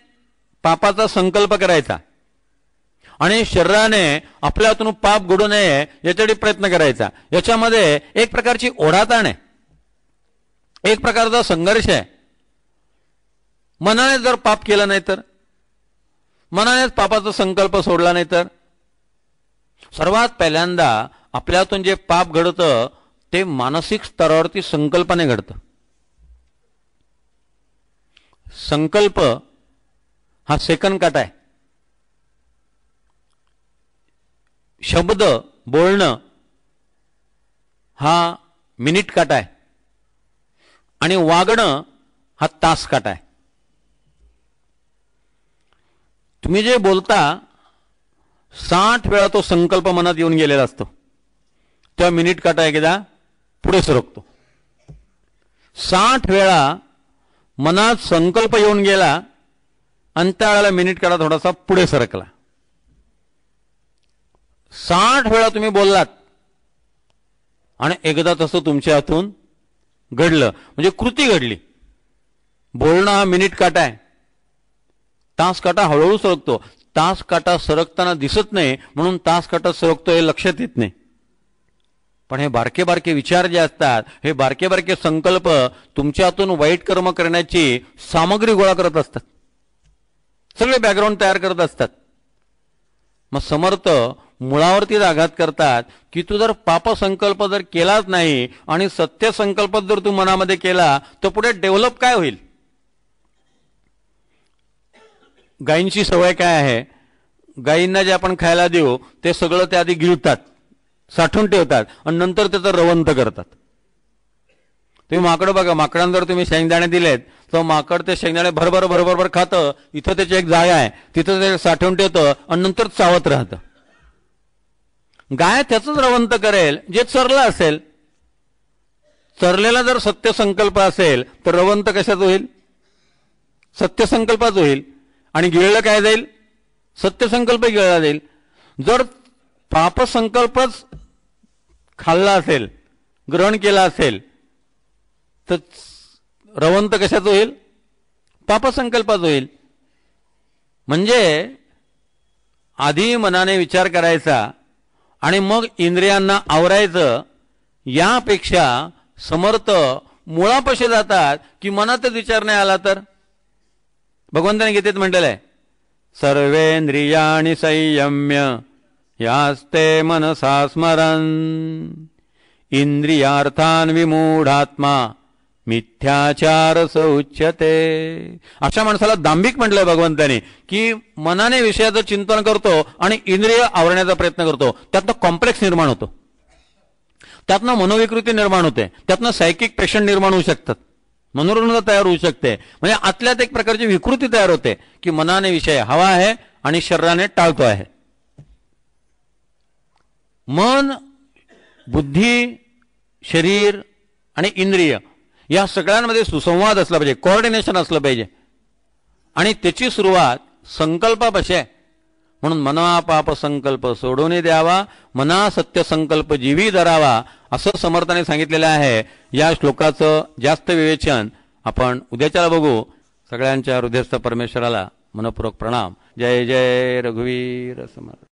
पापाचा संकल्प करायचा आणि शरीराने आपल्या हातून पाप घडू नये याच्यासाठी प्रयत्न करायचा. याच्यामध्ये एक प्रकारची ओढाताण आहे, एक प्रकारचा संघर्ष आहे. मनाने जर पाप केलं नाही तर, मनानेच पापाचा संकल्प सोडला नाही तर, सर्वात पहिल्यांदा आपल्या हातून जे पाप घडतं ते मानसिक स्तरावरती संकल्पाने घडतं. संकल्प हा सेकंद काटा आहे. शब्द बोलणं हा मिनिट काटा आहे आणि वागणं हा तास काटा आहे. तुम्ही जे बोलता 60 वेळा तो संकल्प मनात येऊन गेलेला असतो, तेव्हा मिनिट काटा एकदा पुढे सरकतो. 60 वेळा मनात संकल्प येऊन गेला आणि त्यावेळेला मिनिट काटा थोडासा पुढे सरकला. 60 वेळा तुम्ही बोललात आणि एकदा तसं तुमच्या हातून घडलं, म्हणजे कृती घडली. बोलणं हा मिनिट काटा आहे, तास काटा हळूहळू सरकतो. तास काटा सरकताना दिसत नाही म्हणून तास काटा सरकतो हे लक्षात येत नाही. पण हे बारके बारके विचार जे असतात, हे बारके बारके संकल्प तुमच्या हातून वाईट कर्म करण्याची सामग्री गोळा करत असतात, सगळे बॅकग्राऊंड तयार करत असतात. मग समर्थ मुळावरतीच आघात करतात की तू जर पापसंकल्प जर केलाच नाही आणि सत्य संकल्प जर तू मनामध्ये केला तर पुढे डेव्हलप काय होईल? गायींची सवय काय आहे, गायींना जे आपण खायला देऊ ते सगळं ते आधी गिळतात, साठवून ठेवतात आणि नंतर त्याचं रवंत करतात. तुम्ही माकडं बघा, माकडांना जर तुम्ही शेंगदाणे दिलेत तर माकड ते शेंगदाणे भरभर भरभर खातं. इथं त्याची एक जागा आहे, तिथं ते साठवून ठेवतं आणि नंतर चावत राहतं. गाय त्याचंच रवंत करेल जे चरलं असेल. चरलेला जर सत्य संकल्प असेल तर रवंत कशाच होईल? सत्य संकल्पाच होईल. आणि गिळलं काय जाईल? सत्य संकल्प गिळला जाईल. जर पापसंकल्पच खाल्ला असेल, ग्रहण केला असेल तर रवंत कशाच होईल? पापसंकल्पाच होईल. म्हणजे आधी मनाने विचार करायचा आणि मग इंद्रियांना आवरायचं, यापेक्षा समर्थ मुळापाशी जातात की मनातच विचार नाही आला तर. भगवंताने गीतेत म्हटलेलं आहे, सर्वेंद्रियाणि संयम्य यास्ते मनसा स्मरन् इंद्रियार्थान विमूढात्मा मिथ्याचार स उच्यते. अशा माणसाला दांभिक म्हटलंय भगवंताने की मनाने विषयाचं चिंतन करतो आणि इंद्रिय आवरण्याचा प्रयत्न करतो. त्यातनं कॉम्प्लेक्स निर्माण होतो, त्यातनं मनोविकृती निर्माण होते, त्यातनं सायकिक पेशंट निर्माण होऊ शकतात, मनोरुग्णता तयार होऊ शकते. म्हणजे आतल्यात एक प्रकारची विकृती तयार होते की मनाने विषय हवा आहे आणि शरीराने टाळतो आहे. मन, बुद्धी, शरीर आणि इंद्रिय या सगळ्यांमध्ये सुसंवाद असला पाहिजे, कोऑर्डिनेशन असलं पाहिजे. आणि त्याची सुरुवात संकल्पापाशी आहे. म्हणून मना पाप संकल्प सोडून द्यावा, मना सत्य संकल्प जीवी धरावा, असं समर्थाने सांगितलेलं आहे. या श्लोकाचं जास्त विवेचन आपण उद्याच्याला बघू. सगळ्यांच्या हृदयस्थ परमेश्वराला मनपूर्वक प्रणाम. जय जय रघुवीर समर्थ.